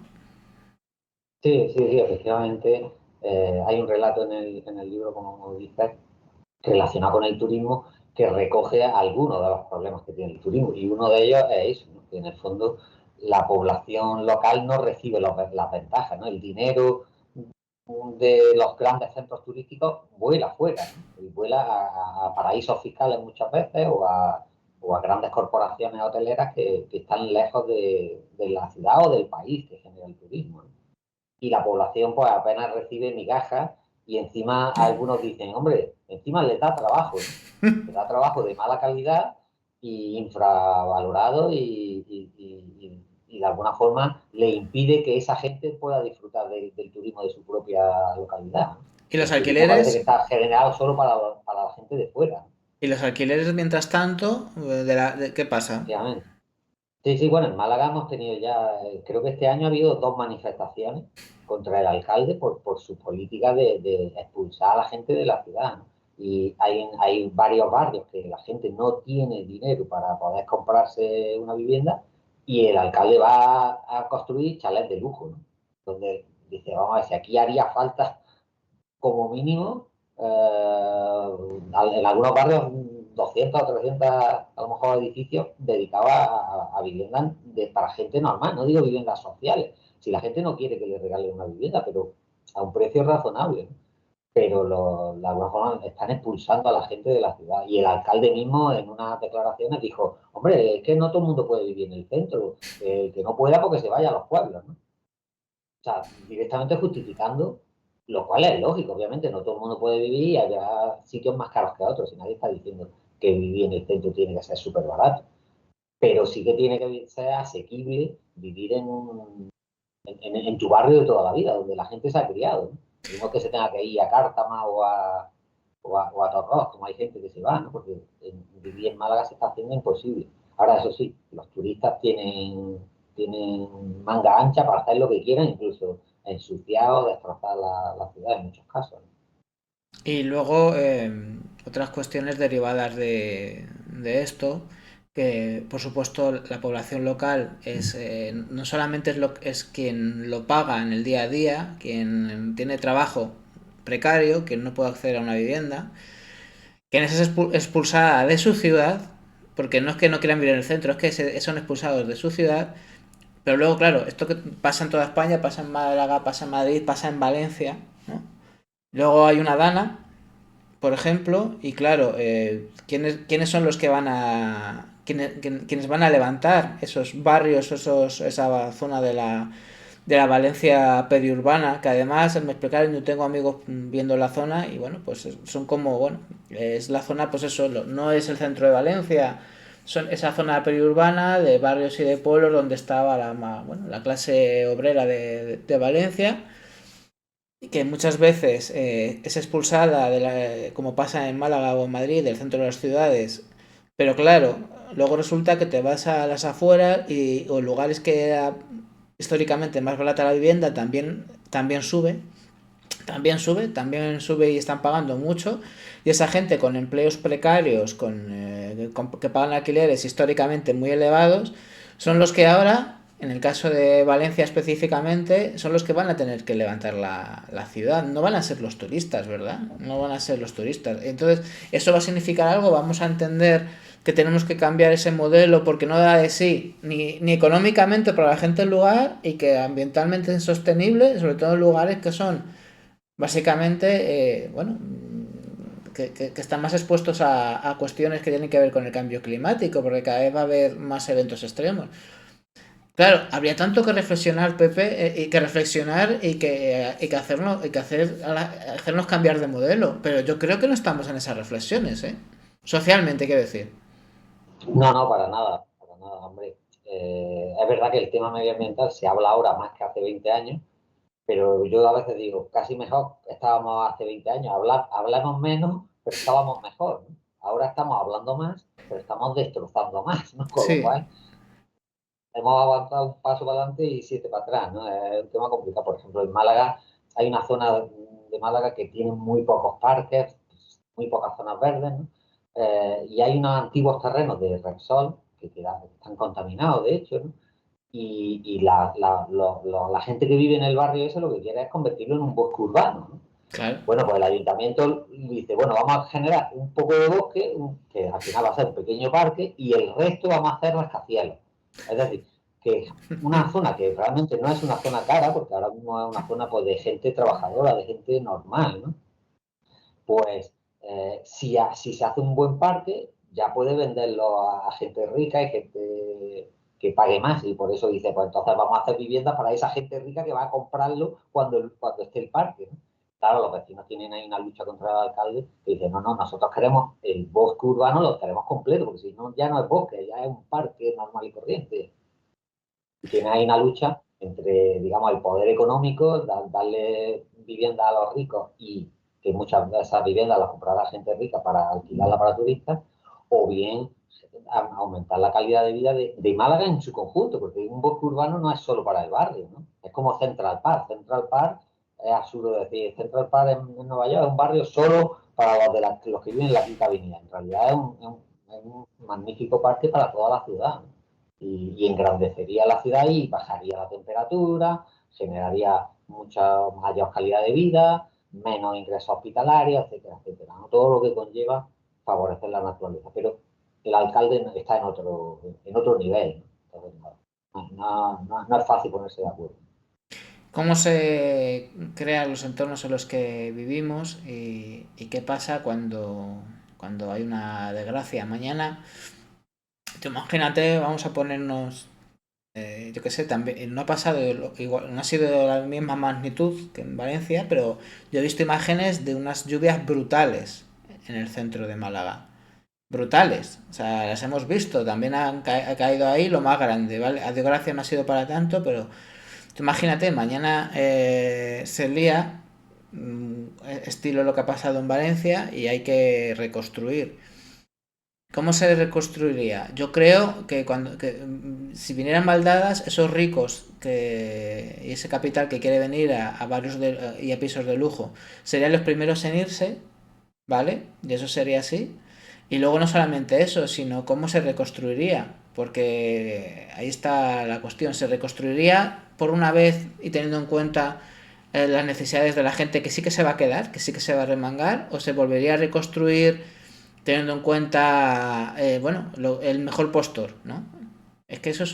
Sí, sí, sí, efectivamente. Hay un relato en el libro, como dices, relacionado con el turismo que recoge algunos de los problemas que tiene el turismo. Y uno de ellos es eso, ¿no? Que en el fondo la población local no recibe las ventajas, ¿no? El dinero de los grandes centros turísticos vuela afuera, ¿no? Y vuela a paraísos fiscales muchas veces o a grandes corporaciones hoteleras que están lejos de la ciudad o del país que genera el turismo, ¿no? Y la población pues apenas recibe migajas y encima algunos dicen, hombre, encima les da trabajo, ¿no? Les da trabajo de mala calidad y infravalorado y de alguna forma le impide que esa gente pueda disfrutar del turismo de su propia localidad, ¿no? Y los El turismo parece que alquileres, está generado solo para la gente de fuera, ¿no? y los alquileres mientras tanto, ¿qué pasa? Efectivamente. Sí, sí, bueno, en Málaga hemos tenido ya, creo que este año ha habido dos manifestaciones contra el alcalde por su política de expulsar a la gente de la ciudad, ¿no? Y hay varios barrios que la gente no tiene dinero para poder comprarse una vivienda y el alcalde va a construir chalets de lujo, ¿no? Donde dice, vamos a ver, si aquí haría falta como mínimo, en algunos barrios 200 o 300 a lo mejor edificios dedicados a viviendas para gente normal, no digo viviendas sociales. Si la gente no quiere que le regalen una vivienda, pero a un precio razonable, ¿no? Pero de alguna forma están expulsando a la gente de la ciudad. Y el alcalde mismo en unas declaraciones dijo, hombre, es que no todo el mundo puede vivir en el centro, que no pueda porque se vaya a los pueblos, ¿no? O sea, directamente justificando, lo cual es lógico, obviamente, no todo el mundo puede vivir y haya sitios más caros que otros, y nadie está diciendo que vivir en el centro tiene que ser súper barato, pero sí que tiene que ser asequible vivir en tu barrio de toda la vida, donde la gente se ha criado, ¿no? Y no que se tenga que ir a Cártama o a Torrox, como hay gente que se va, ¿no? Porque vivir en Málaga se está haciendo imposible. Ahora, eso sí, los turistas tienen manga ancha para hacer lo que quieran, incluso ensuciar o destrozar la ciudad en muchos casos, ¿no? Y luego otras cuestiones derivadas de esto, que por supuesto la población local es no solamente es quien lo paga en el día a día, quien tiene trabajo precario, quien no puede acceder a una vivienda, quien es expulsada de su ciudad, porque no es que no quieran vivir en el centro, es que son expulsados de su ciudad, pero luego, claro, esto que pasa en toda España, pasa en Málaga, pasa en Madrid, pasa en Valencia, ¿no? Luego hay una Dana, por ejemplo, y claro, ¿quiénes son los que van a... quienes van a levantar esos barrios, esa zona de la Valencia periurbana, que además me explicaron, yo tengo amigos viendo la zona y bueno, pues son como, bueno, es la zona, pues eso, no es el centro de Valencia, son esa zona periurbana de barrios y de pueblos donde estaba la clase obrera de Valencia, que muchas veces es expulsada, como pasa en Málaga o en Madrid, del centro de las ciudades, pero claro, luego resulta que te vas a las afueras o lugares que era históricamente más barata la vivienda también sube y están pagando mucho. Y esa gente con empleos precarios, que pagan alquileres históricamente muy elevados, son los que ahora, en el caso de Valencia específicamente, son los que van a tener que levantar la ciudad. No van a ser los turistas, ¿verdad? No van a ser los turistas. Entonces, eso va a significar algo. Vamos a entender que tenemos que cambiar ese modelo porque no da de sí, ni económicamente para la gente del lugar y que ambientalmente es sostenible, sobre todo en lugares que son básicamente, bueno, que están más expuestos a cuestiones que tienen que ver con el cambio climático, porque cada vez va a haber más eventos extremos. Claro, habría tanto que reflexionar, Pepe, y que reflexionar y que hacernos cambiar de modelo, pero yo creo que no estamos en esas reflexiones, ¿eh? Socialmente, quiero decir. No, no, para nada, hombre. Es verdad que el tema medioambiental se habla ahora más que hace 20 años, pero yo a veces digo, casi mejor estábamos hace 20 años, hablamos menos, pero estábamos mejor, ¿no? Ahora estamos hablando más, pero estamos destrozando más, ¿no? Con lo Sí, cual hemos avanzado un paso para adelante y 7 para atrás, ¿no? Es un tema complicado. Por ejemplo, en Málaga hay una zona de Málaga que tiene muy pocos parques, muy pocas zonas verdes, ¿no? Y hay unos antiguos terrenos de Repsol que están contaminados, de hecho, ¿no? Y la gente que vive en el barrio ese lo que quiere es convertirlo en un bosque urbano, ¿no? claro. Bueno, pues el ayuntamiento dice, bueno, vamos a generar un poco de bosque, que al final va a ser un pequeño parque, y el resto vamos a hacer rascacielos. Es decir, que una zona que realmente no es una zona cara, porque ahora mismo es una zona pues, de gente trabajadora, de gente normal, ¿no? Pues si se hace un buen parque, ya puede venderlo a gente rica y gente que pague más. Y por eso dice, pues entonces vamos a hacer viviendas para esa gente rica que va a comprarlo cuando esté el parque, ¿no? Claro, los vecinos tienen ahí una lucha contra el alcalde que dice, no, no, nosotros queremos el bosque urbano, lo queremos completo, porque si no, ya no es bosque, ya es un parque normal y corriente. Y tiene ahí una lucha entre, digamos, el poder económico, darle vivienda a los ricos y que muchas de esas viviendas las comprará gente rica para alquilarla para turistas, o bien aumentar la calidad de vida de Málaga en su conjunto, porque un bosque urbano no es solo para el barrio, ¿no? Es como Central Park. Central Park es absurdo decir, Central Park en Nueva York es un barrio solo para los que viven en la Quinta Avenida. En realidad es un magnífico parque para toda la ciudad, ¿no? Y engrandecería la ciudad y bajaría la temperatura, generaría mucha mayor calidad de vida, menos ingresos hospitalarios, etcétera, etcétera, ¿no? Todo lo que conlleva favorecer la naturaleza, pero el alcalde está en otro nivel, ¿no? Entonces, no es fácil ponerse de acuerdo. ¿Cómo se crean los entornos en los que vivimos y qué pasa cuando hay una desgracia? Mañana, tú imagínate, vamos a ponernos, yo qué sé, también no ha pasado igual, no ha sido de la misma magnitud que en Valencia, pero yo he visto imágenes de unas lluvias brutales en el centro de Málaga. Brutales, o sea, las hemos visto, también ha caído ahí lo más grande, ¿vale? A Dios gracias no ha sido para tanto, pero tú imagínate, mañana se lía, estilo lo que ha pasado en Valencia, y hay que reconstruir. ¿Cómo se reconstruiría? Yo creo que si vinieran baldadas, esos ricos y ese capital que quiere venir a varios y a pisos de lujo serían los primeros en irse, ¿vale? Y eso sería así. Y luego no solamente eso, sino cómo se reconstruiría. Porque ahí está la cuestión. ¿Se reconstruiría por una vez y teniendo en cuenta las necesidades de la gente que sí que se va a quedar, que sí que se va a remangar? ¿O se volvería a reconstruir teniendo en cuenta, bueno, el mejor postor, ¿no? Es que eso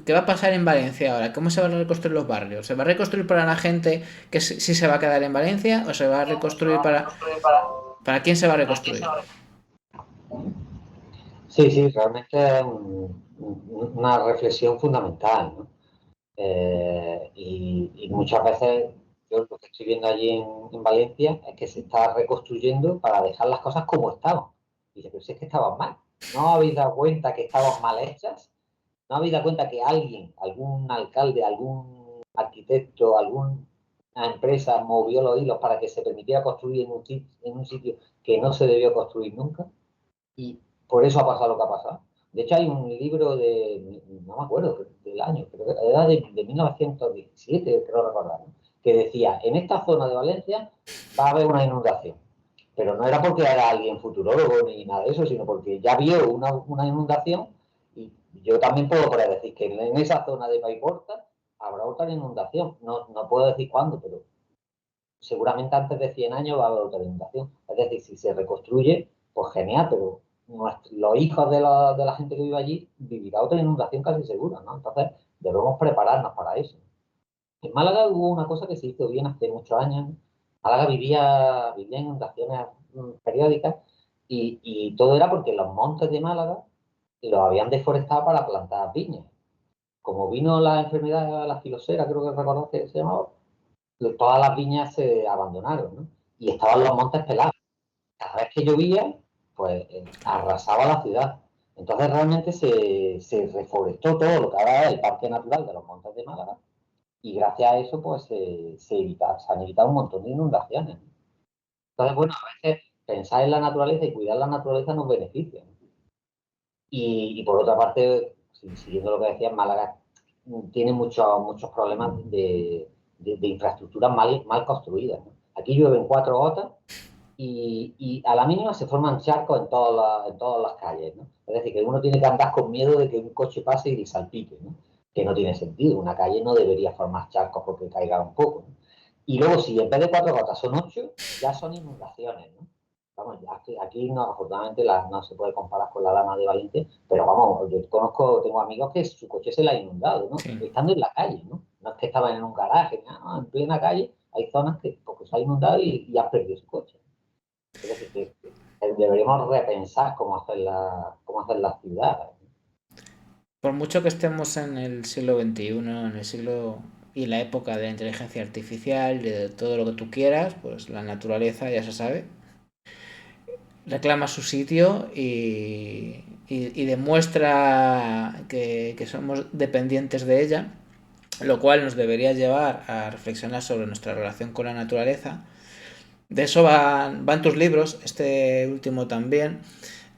¿qué va a pasar en Valencia ahora? ¿Cómo se van a reconstruir los barrios? ¿Se va a reconstruir para la gente que sí se va a quedar en Valencia o se va a reconstruir para quién se va a reconstruir? Sí, sí, realmente es una reflexión fundamental, ¿no? Y muchas veces yo lo que estoy viendo allí en Valencia es que se está reconstruyendo para dejar las cosas como estaban. Y dice, pero si es que estaban mal. ¿No habéis dado cuenta que estaban mal hechas? ¿No habéis dado cuenta que alguien, algún alcalde, algún arquitecto, alguna empresa movió los hilos para que se permitiera construir en un sitio que no se debió construir nunca? Y por eso ha pasado lo que ha pasado. De hecho, hay un libro no me acuerdo del año, pero era de 1917, creo recordar, ¿no? Que decía, en esta zona de Valencia va a haber una inundación. Pero no era porque era alguien futurólogo ni nada de eso, sino porque ya vio una inundación y yo también puedo decir que en esa zona de Paiporta habrá otra inundación. No puedo decir cuándo, pero seguramente antes de 100 años va a haber otra inundación. Es decir, si se reconstruye, pues genial, pero los hijos de la gente que vive allí vivirá otra inundación casi segura, ¿no? Entonces debemos prepararnos para eso. En Málaga hubo una cosa que se hizo bien hace muchos años. Málaga vivía inundaciones periódicas y todo era porque los montes de Málaga los habían deforestado para plantar viñas. Como vino la enfermedad de la filosera, creo que recordás que se llamaba, todas las viñas se abandonaron, ¿no? Y estaban los montes pelados. Cada vez que llovía, pues arrasaba la ciudad. Entonces realmente se reforestó todo lo que ahora es el Parque Natural de los Montes de Málaga y gracias a eso pues se han evitado un montón de inundaciones. Entonces, bueno, a veces pensar en la naturaleza y cuidar la naturaleza nos beneficia, ¿no? Y por otra parte, siguiendo lo que decías, Málaga tiene muchos problemas de infraestructuras mal construidas, ¿no? Aquí llueven 4 gotas y a la mínima se forman charcos en todas las calles, ¿no? Es decir, que uno tiene que andar con miedo de que un coche pase y le salpique, ¿no? Que no tiene sentido. Una calle no debería formar charcos porque caiga un poco, ¿no? Y luego, si en vez de 4 gotas son 8, ya son inundaciones, ¿no? Vamos, aquí no, afortunadamente no se puede comparar con la Dama de Valiente, pero vamos, yo tengo amigos que su coche se le ha inundado, ¿no? Sí. Estando en la calle, ¿no? No es que estaban en un garaje, no, en plena calle hay zonas que porque se ha inundado y han perdido su coche. Es decir, que deberíamos repensar cómo hacer las ciudades. Por mucho que estemos en el siglo XXI, en el siglo y la época de la inteligencia artificial, de todo lo que tú quieras, pues la naturaleza ya se sabe, reclama su sitio y demuestra que somos dependientes de ella, lo cual nos debería llevar a reflexionar sobre nuestra relación con la naturaleza. De eso van tus libros, este último también.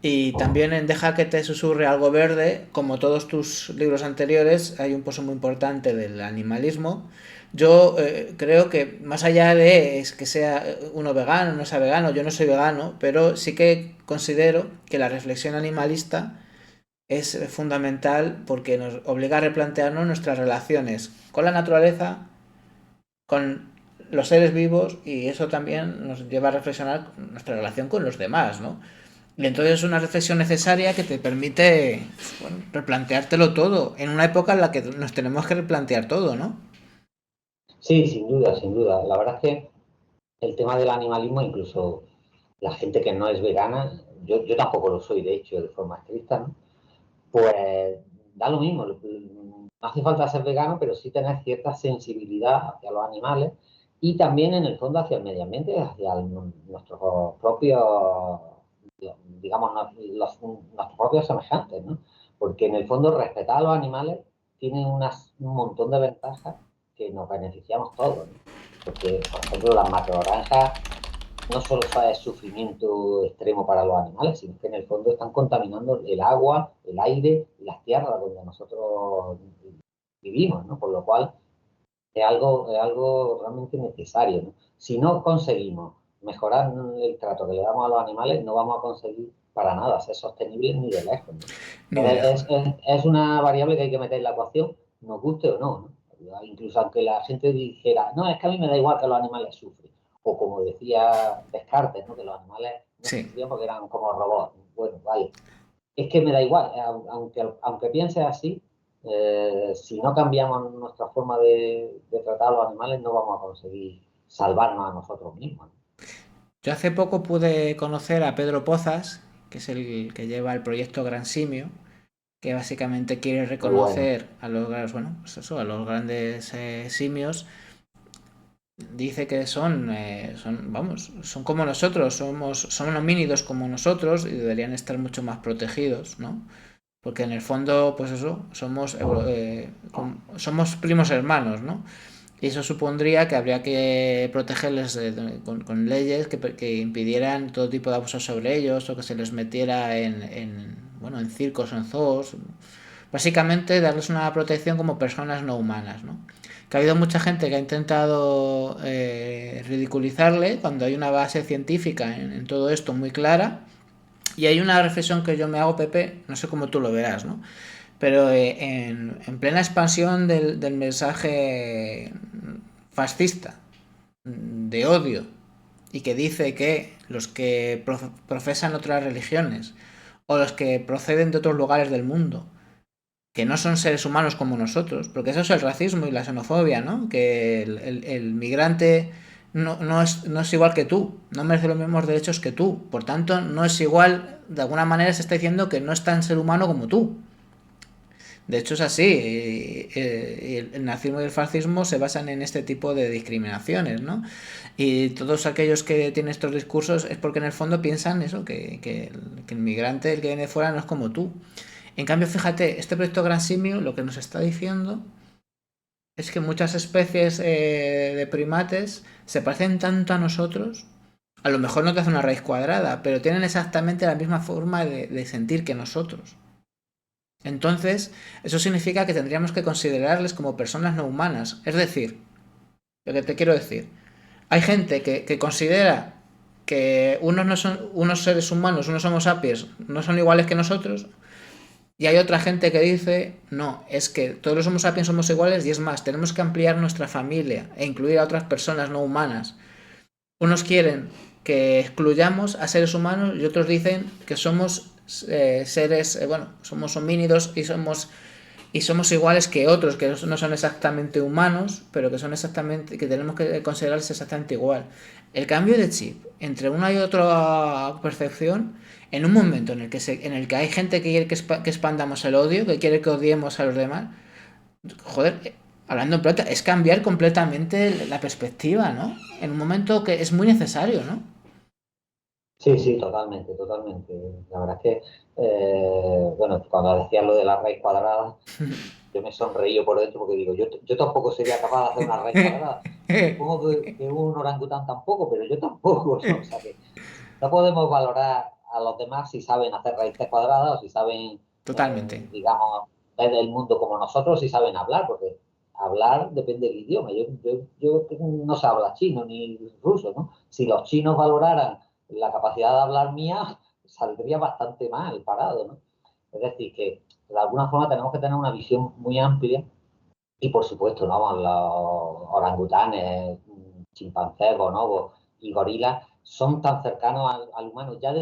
Y también en Deja que te susurre algo verde, como todos tus libros anteriores, hay un pozo muy importante del animalismo. Yo creo que más allá de que sea uno vegano, no sea vegano, yo no soy vegano, pero sí que considero que la reflexión animalista es fundamental porque nos obliga a replantearnos nuestras relaciones con la naturaleza, con los seres vivos, y eso también nos lleva a reflexionar nuestra relación con los demás, ¿no? Y entonces es una reflexión necesaria que te permite, bueno, replanteártelo todo, en una época en la que nos tenemos que replantear todo, ¿no? Sí, sin duda, sin duda. La verdad es que el tema del animalismo, incluso la gente que no es vegana, yo tampoco lo soy, de hecho, de forma estricta, ¿no? Pues da lo mismo. No hace falta ser vegano, pero sí tener cierta sensibilidad hacia los animales y también, en el fondo, hacia el medio ambiente, hacia nuestros propios, digamos, nuestros propios semejantes, ¿no? Porque en el fondo respetar a los animales tiene un montón de ventajas que nos beneficiamos todos, ¿no? Porque, por ejemplo, las macrogranjas no solo es sufrimiento extremo para los animales, sino que en el fondo están contaminando el agua, el aire y las tierras donde nosotros vivimos, ¿no? Por lo cual es algo realmente necesario, ¿no? Si no conseguimos mejorar el trato que le damos a los animales, no vamos a conseguir para nada ser sostenibles ni de lejos, ¿no? Ni de lejos. Es una variable que hay que meter en la ecuación, nos guste o no, ¿no? Incluso aunque la gente dijera, no, es que a mí me da igual que los animales sufren. O como decía Descartes, ¿no? Que los animales no Sí. sufrían porque eran como robots. Bueno, vale. Es que me da igual, aunque piense así, si no cambiamos nuestra forma de tratar a los animales, no vamos a conseguir salvarnos a nosotros mismos, ¿no? Yo hace poco pude conocer a Pedro Pozas, que es el que lleva el proyecto Gran Simio, que básicamente quiere Muy bueno. reconocer a los, bueno, pues eso, a los grandes simios. Dice que vamos, son como nosotros, somos homínidos como nosotros y deberían estar mucho más protegidos, ¿no? Porque en el fondo, pues eso, somos primos hermanos, ¿no? Y eso supondría que habría que protegerles con leyes que impidieran todo tipo de abusos sobre ellos o que se les metiera bueno, en circos o en zoos. Básicamente darles una protección como personas no humanas, ¿no? Que ha habido mucha gente que ha intentado ridiculizarle cuando hay una base científica en todo esto muy clara. Y hay una reflexión que yo me hago, Pepe, no sé cómo tú lo verás, ¿no? Pero en plena expansión del mensaje fascista, de odio, y que dice que los que profesan otras religiones o los que proceden de otros lugares del mundo, que no son seres humanos como nosotros, porque eso es el racismo y la xenofobia, ¿no? Que el migrante no es igual que tú, no merece los mismos derechos que tú, por tanto no es igual, de alguna manera se está diciendo que no es tan ser humano como tú. De hecho es así, el nazismo y el fascismo se basan en este tipo de discriminaciones, ¿no? Y todos aquellos que tienen estos discursos es porque en el fondo piensan eso, que el migrante, el que viene de fuera, no es como tú. En cambio, fíjate, este proyecto Gran Simio lo que nos está diciendo es que muchas especies de primates se parecen tanto a nosotros, a lo mejor no te hace una raíz cuadrada, pero tienen exactamente la misma forma de sentir que nosotros. Entonces, eso significa que tendríamos que considerarles como personas no humanas. Es decir, lo que te quiero decir, hay gente que considera que unos no son unos seres humanos, unos Homo sapiens, no son iguales que nosotros, y hay otra gente que dice, no, es que todos los Homo sapiens somos iguales y es más, tenemos que ampliar nuestra familia e incluir a otras personas no humanas. Unos quieren que excluyamos a seres humanos y otros dicen que somos seres, bueno, somos homínidos y somos iguales que otros que no son exactamente humanos, pero que son exactamente, que tenemos que considerarles exactamente igual. El cambio de chip entre una y otra percepción, en un momento en el que hay gente que quiere que expandamos el odio, que quiere que odiemos a los demás, joder, hablando en plata, es cambiar completamente la perspectiva, ¿no? En un momento que es muy necesario, ¿no? Sí, sí, totalmente, totalmente. La verdad es que, bueno, cuando decías lo de la raíz cuadrada, yo me sonreí por dentro porque digo, yo tampoco sería capaz de hacer una raíz cuadrada. Supongo que un orangután tampoco, pero yo tampoco, ¿no? O sea que no podemos valorar a los demás si saben hacer raíces cuadradas o si saben, Totalmente. digamos, ver el mundo como nosotros, si saben hablar, porque hablar depende del idioma. Yo no sé hablar chino ni ruso, ¿no? Si los chinos valoraran la capacidad de hablar mía, saldría bastante mal parado, ¿no? Es decir, que de alguna forma tenemos que tener una visión muy amplia y, por supuesto, ¿no? Los orangutanes, chimpancés, bonobos y gorilas son tan cercanos al humano ya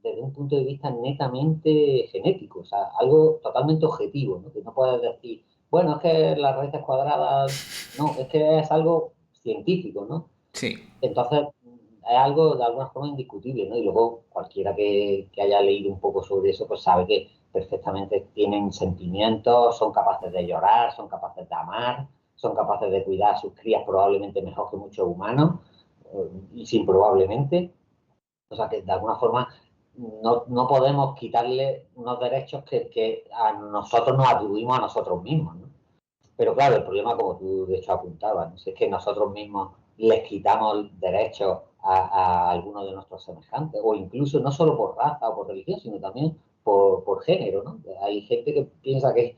desde un punto de vista netamente genético, o sea, algo totalmente objetivo, ¿no? Que no puedes decir, bueno, es que las raíces cuadradas, no, es que es algo científico, ¿no? Sí. Entonces, es algo de alguna forma indiscutible, ¿no? Y luego cualquiera que haya leído un poco sobre eso, pues sabe que perfectamente tienen sentimientos, son capaces de llorar, son capaces de amar, son capaces de cuidar a sus crías probablemente mejor que muchos humanos, y sin probablemente. O sea que de alguna forma no podemos quitarle unos derechos que a nosotros nos atribuimos a nosotros mismos, ¿no? Pero claro, el problema, como tú de hecho apuntabas, ¿no? Si es que nosotros mismos les quitamos derechos a algunos de nuestros semejantes, o incluso no solo por raza o por religión, sino también por género, ¿no? Hay gente que piensa que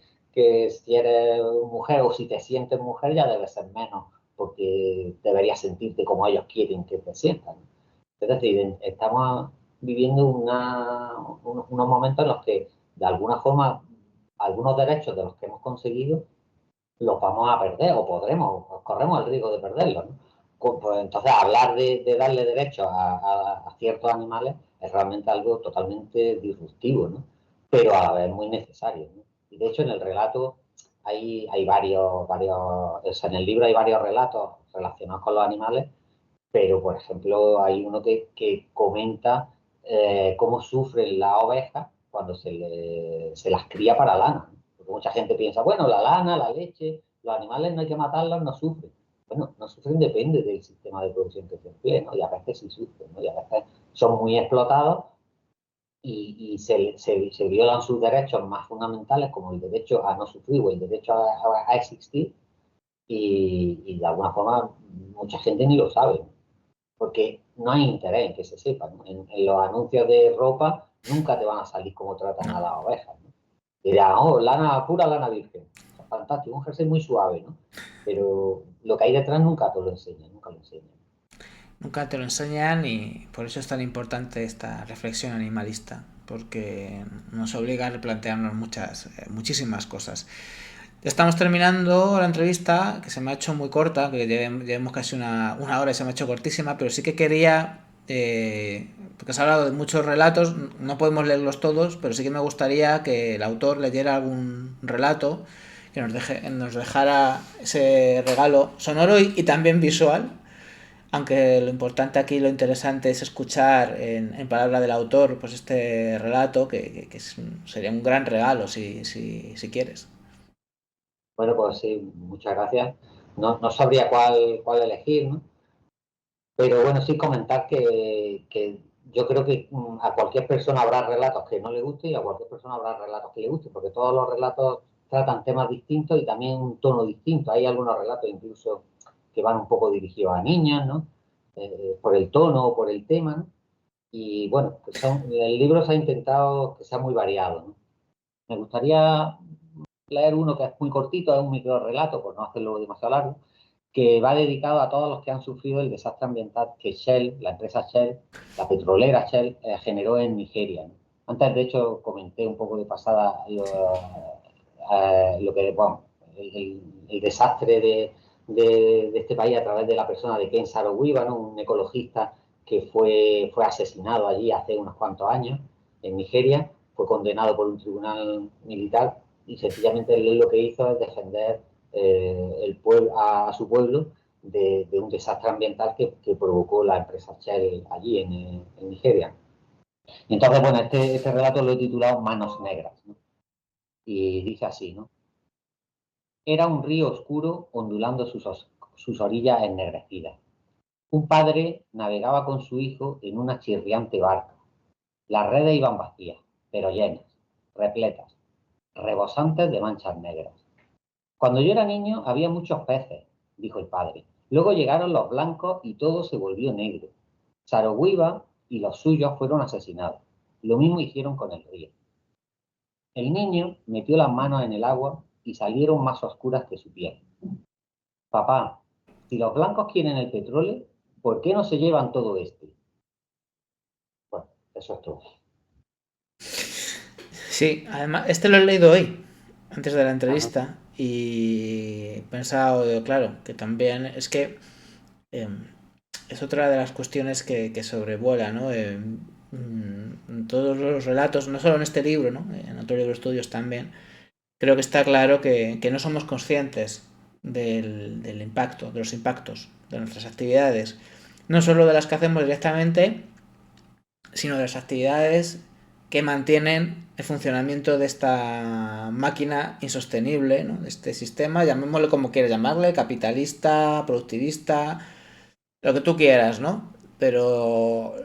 si eres mujer o si te sientes mujer ya debes ser menos, porque deberías sentirte como ellos quieren que te sientan, ¿no? Es decir, estamos viviendo unos momentos en los que, de alguna forma, algunos derechos de los que hemos conseguido los vamos a perder o podremos, corremos el riesgo de perderlos, ¿no? Pues entonces, hablar de darle derechos a ciertos animales es realmente algo totalmente disruptivo, ¿no? Pero a la vez muy necesario, ¿no? Y de hecho, en el relato hay varios, o sea, en el libro hay varios relatos relacionados con los animales, pero por ejemplo hay uno que comenta cómo sufren las ovejas cuando se las cría para lana, ¿no? Porque mucha gente piensa, bueno, la lana, la leche, los animales no hay que matarlos, no sufren. Bueno, no sufren, depende del sistema de producción que se emplee, ¿no? Y a veces sí sufren, ¿no? Y a veces son muy explotados y se violan sus derechos más fundamentales, como el derecho a no sufrir o el derecho a existir, y de alguna forma mucha gente ni lo sabe, ¿no? Porque no hay interés en que se sepa, ¿no? En los anuncios de ropa nunca te van a salir cómo tratan No. a las ovejas, ¿no? Dirán, oh, lana pura, lana virgen. Fantástico, un jersey muy suave, ¿no? Pero lo que hay detrás nunca te lo enseñan, nunca lo enseñan. Nunca te lo enseñan y por eso es tan importante esta reflexión animalista, porque nos obliga a replantearnos muchísimas cosas. Ya estamos terminando la entrevista, que se me ha hecho muy corta, que llevamos casi una hora y se me ha hecho cortísima, pero sí que quería, porque has hablado de muchos relatos, no podemos leerlos todos, pero sí que me gustaría que el autor leyera algún relato, que nos dejara ese regalo sonoro y también visual, aunque lo importante aquí, lo interesante es escuchar en palabra del autor pues este relato, sería un gran regalo si quieres. Bueno, pues sí, muchas gracias. No sabría cuál elegir, ¿no? Pero bueno, sí comentar que yo creo que a cualquier persona habrá relatos que no le guste y a cualquier persona habrá relatos que le guste, porque todos los relatos tratan temas distintos y también un tono distinto. Hay algunos relatos incluso que van un poco dirigidos a niños, ¿no? Por el tono o por el tema, ¿no? Y bueno, el libro se ha intentado que sea muy variado, ¿no? Me gustaría leer uno que es muy cortito, es un micro relato, por no hacerlo demasiado largo, que va dedicado a todos los que han sufrido el desastre ambiental que Shell, la empresa Shell, la petrolera Shell, generó en Nigeria, ¿no? Antes, de hecho, comenté un poco de pasada lo que, bueno, el desastre de este país a través de la persona de Ken Saro-Wiwa, ¿no? Un ecologista que fue asesinado allí hace unos cuantos años en Nigeria, fue condenado por un tribunal militar y sencillamente él lo que hizo es defender a su pueblo de un desastre ambiental que provocó la empresa Shell allí en Nigeria. Y entonces, bueno, este relato lo he titulado Manos Negras, ¿no? Y dice así, ¿no? Era un río oscuro ondulando sus orillas ennegrecidas. Un padre navegaba con su hijo en una chirriante barca. Las redes iban vacías, pero llenas, repletas, rebosantes de manchas negras. Cuando yo era niño había muchos peces, dijo el padre. Luego llegaron los blancos y todo se volvió negro. Sarowiba y los suyos fueron asesinados. Lo mismo hicieron con el río. El niño metió las manos en el agua y salieron más oscuras que su piel. Papá, si los blancos quieren el petróleo, ¿por qué no se llevan todo esto? Bueno, eso es todo. Sí, además, este lo he leído hoy, antes de la Ajá. entrevista, y he pensado, claro, que también es que eh, es otra de las cuestiones que sobrevuela, ¿no? en todos los relatos, no solo en este libro, ¿no? En otro libro de estudios también, creo que está claro que no somos conscientes del impacto, de los impactos de nuestras actividades, no solo de las que hacemos directamente, sino de las actividades que mantienen el funcionamiento de esta máquina insostenible, ¿no? De este sistema, llamémoslo como quieras llamarle, capitalista, productivista, lo que tú quieras, ¿no? Pero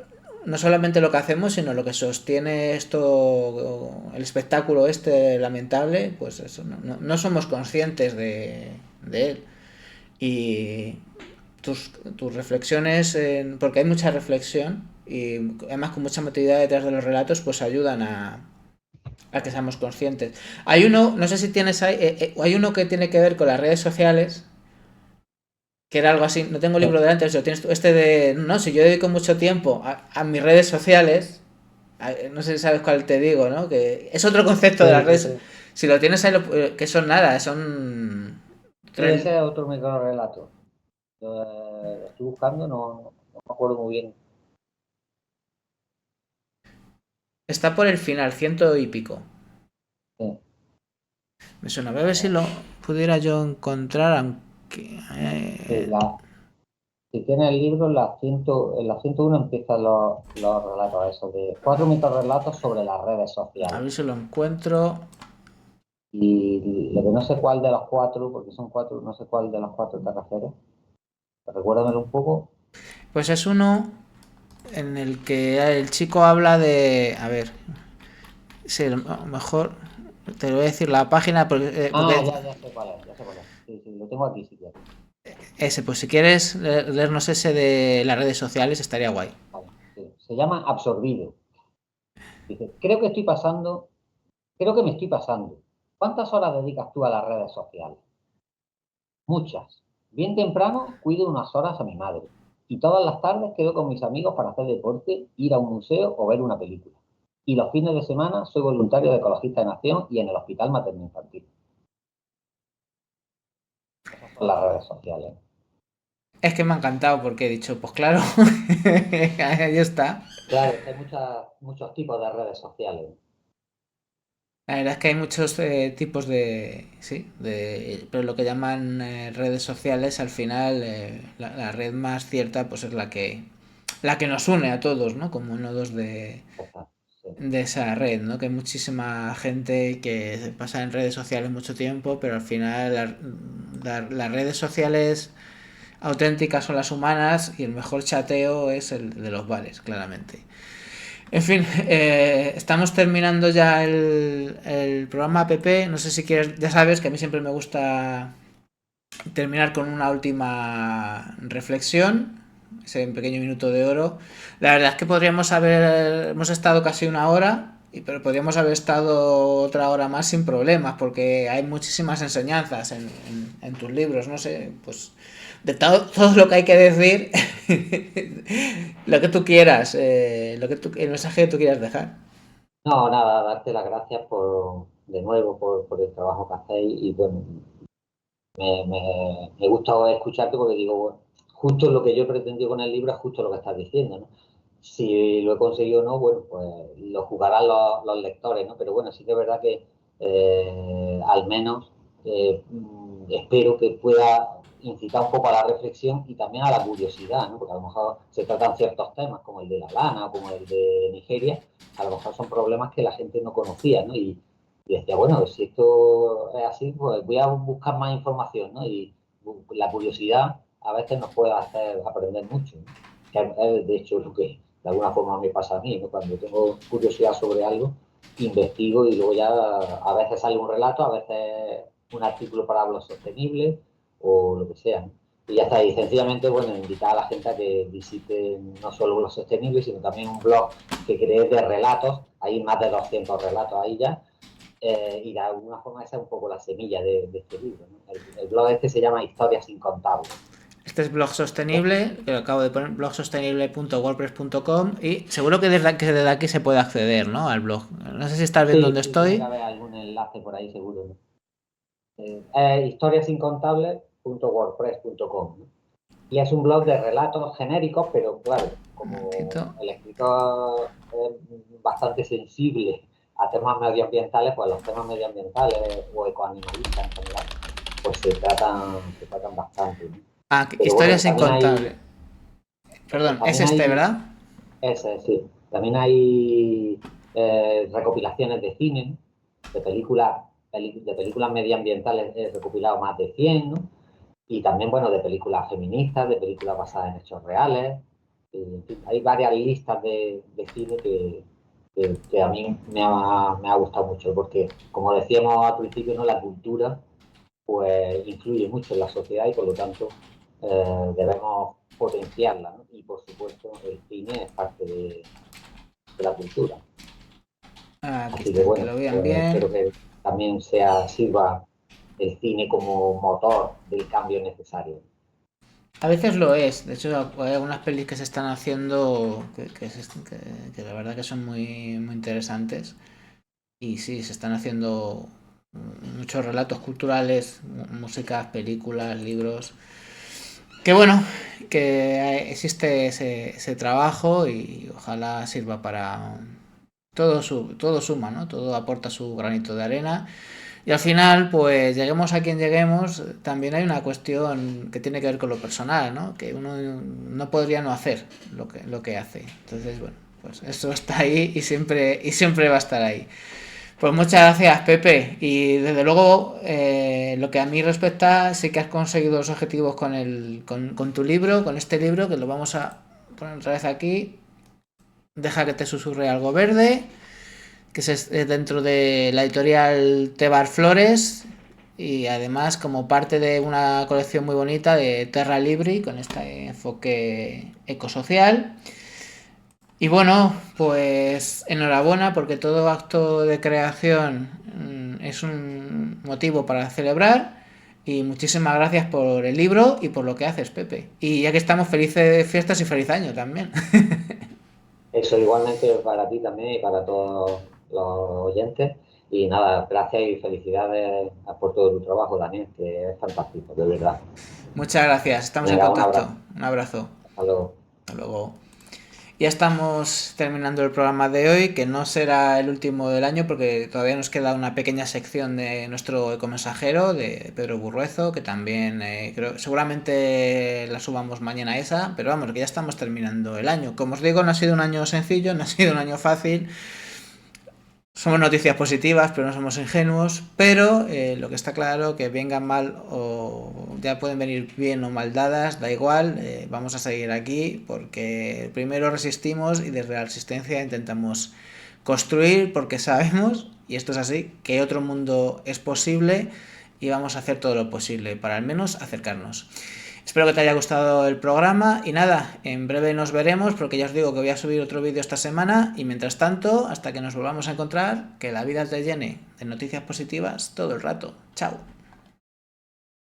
no solamente lo que hacemos, sino lo que sostiene esto, el espectáculo este lamentable, pues eso, no somos conscientes de él. Y tus reflexiones, porque hay mucha reflexión y además con mucha motividad detrás de los relatos, pues ayudan a que seamos conscientes. Hay uno, no sé si tienes ahí, hay uno que tiene que ver con las redes sociales, que era algo así, no tengo el libro delante, si lo tienes tú, este de, no, si yo dedico mucho tiempo a mis redes sociales, no sé si sabes cuál te digo, ¿no? Que es otro concepto de las Sí, sí, redes, sí. si lo tienes ahí, que son nada, son... Sí, ese es otro micro relato. Estoy buscando, no me acuerdo muy bien. Está por el final, ciento y pico. Sí, Me suena, voy a ver si lo pudiera yo encontrar, aunque... sí, si tienes el libro, en la 101 empiezan los relatos, eso, de 4 microrelatos sobre las redes a sociales. ver si lo encuentro. Y lo que no sé cuál de los 4, porque son 4, no sé cuál de los 4 te refieres. Recuérdamelo un poco. Pues es uno en el que el chico habla de... A ver, sí, a lo mejor te voy a decir la página Ah, porque ya sé cuál es, ya sé cuál es. Sí, sí, lo tengo aquí si quieres. ese, pues si quieres leernos ese de las redes sociales estaría guay. Vale, sí. Se llama Absorbido. Dice, creo que me estoy pasando. ¿Cuántas horas dedicas tú a las redes sociales? Muchas. Bien temprano cuido unas horas a mi madre. Y todas las tardes quedo con mis amigos para hacer deporte, ir a un museo o ver una película. Y los fines de semana soy voluntario de Ecologista de Nación y en el Hospital Materno Infantil. Esas son las redes sociales. Es que me ha encantado porque he dicho, pues claro, ahí está. Claro, es que hay muchos tipos de redes sociales. La verdad es que hay muchos tipos de, sí, pero lo que llaman redes sociales, al final la red más cierta pues es la que nos une a todos, ¿no? Como nodos Sí, de esa red, ¿no? Que hay muchísima gente que se pasa en redes sociales mucho tiempo, pero al final las redes sociales auténticas son las humanas y el mejor chateo es el de los bares, claramente. En fin, estamos terminando ya el programa PP. No sé si quieres, ya sabes que a mí siempre me gusta terminar con una última reflexión, ese pequeño minuto de oro. La verdad es que hemos estado casi una hora, pero podríamos haber estado otra hora más sin problemas, porque hay muchísimas enseñanzas en tus libros, no sé, pues de todo lo que hay que decir, lo que tú quieras, el mensaje que tú quieras dejar. no, nada, darte las gracias de nuevo por el trabajo que hacéis y bueno, me gusta escucharte porque digo, bueno, justo lo que yo pretendí con el libro es justo lo que estás diciendo, ¿no? Si lo he conseguido o no, bueno, pues lo jugarán los lectores, ¿no? Pero bueno, sí que es verdad que al menos espero que pueda incitar un poco a la reflexión y también a la curiosidad, ¿no? Porque a lo mejor se tratan ciertos temas como el de la lana o como el de Nigeria, a lo mejor son problemas que la gente no conocía, ¿no? Y decía, bueno, si esto es así, pues voy a buscar más información, ¿no? Y la curiosidad a veces nos puede hacer aprender mucho, ¿no? Que es de hecho lo que de alguna forma me pasa a mí, ¿no? Cuando tengo curiosidad sobre algo, investigo y luego ya a veces sale un relato, a veces un artículo para blog sostenible o lo que sea, ¿no? Y ya está, y sencillamente, bueno, invitar a la gente a que visite no solo blog sostenible, sino también un blog que cree de relatos, hay más de 200 relatos ahí ya, y de alguna forma esa es un poco la semilla de este libro, ¿no? El blog este se llama Historias Incontables. Este es Blog Sostenible, que lo acabo de poner, blogsostenible.wordpress.com y seguro que desde aquí se puede acceder, ¿no? Al blog. No sé si estás viendo Sí, dónde sí, tiene que estoy. haber algún enlace por ahí seguro, ¿no? Historiasincontables.wordpress.com, ¿no? Y es un blog de relatos genéricos, pero claro, Un como momentito. el escritor es bastante sensible a temas medioambientales, pues los temas medioambientales o ecoanimalistas en general, pues se tratan bastante, ¿no? Ah, Pero bueno, historias incontables. Perdón, es también este, hay, ¿verdad? sí, también hay recopilaciones de cine, ¿no? De películas medioambientales he recopilado más de 100, ¿no? Y también, bueno, de películas feministas, de películas basadas en hechos reales. En fin, hay varias listas de cine que a mí me ha gustado mucho, porque, como decíamos al principio, ¿no? La cultura pues influye mucho en la sociedad y por lo tanto debemos potenciarla, ¿no? Y por supuesto el cine es parte de la cultura. Aquí Así que está, que bueno, lo vean pues espero bien. que también sirva el cine como motor del cambio necesario. A veces lo es. De hecho, hay algunas pelis que se están haciendo que la verdad que son muy interesantes. Y sí, se están haciendo muchos relatos culturales, músicas, películas, libros. Que bueno, que existe ese trabajo y ojalá sirva para todo suma, ¿no? Todo aporta su granito de arena. Y al final, pues lleguemos a quien lleguemos, también hay una cuestión que tiene que ver con lo personal, ¿no? Que uno no podría no hacer lo que hace. Entonces, bueno, pues eso está ahí y siempre va a estar ahí. Pues muchas gracias, Pepe. Y desde luego, lo que a mí respecta, sí que has conseguido los objetivos con tu libro, con este libro, que lo vamos a poner otra vez aquí. Deja que te susurre algo verde, que es dentro de la editorial Tebar Flores. Y además, como parte de una colección muy bonita de Terra Libri, con este enfoque ecosocial. Y bueno, pues enhorabuena porque todo acto de creación es un motivo para celebrar. Y muchísimas gracias por el libro y por lo que haces, Pepe. Y ya que estamos, felices fiestas y feliz año también. Eso igualmente para ti también y para todos los oyentes. Y nada, gracias y felicidades por todo tu trabajo, Daniel, que es fantástico, de verdad. Muchas gracias, estamos en Venga, un contacto. abrazo. Un abrazo. Hasta luego. Hasta luego. Ya estamos terminando el programa de hoy, que no será el último del año porque todavía nos queda una pequeña sección de nuestro ecomensajero, de Pedro Burruezo, que también creo, seguramente la subamos mañana esa, pero vamos, que ya estamos terminando el año. Como os digo, no ha sido un año sencillo, no ha sido un año fácil. Somos noticias positivas, pero no somos ingenuos. Pero lo que está claro, que vengan mal o ya pueden venir bien o mal dadas, da igual. Vamos a seguir aquí porque primero resistimos y desde la resistencia intentamos construir porque sabemos, y esto es así, que otro mundo es posible y vamos a hacer todo lo posible para al menos acercarnos. Espero que te haya gustado el programa y nada, en breve nos veremos porque ya os digo que voy a subir otro vídeo esta semana y mientras tanto, hasta que nos volvamos a encontrar, que la vida te llene de noticias positivas todo el rato. Chao.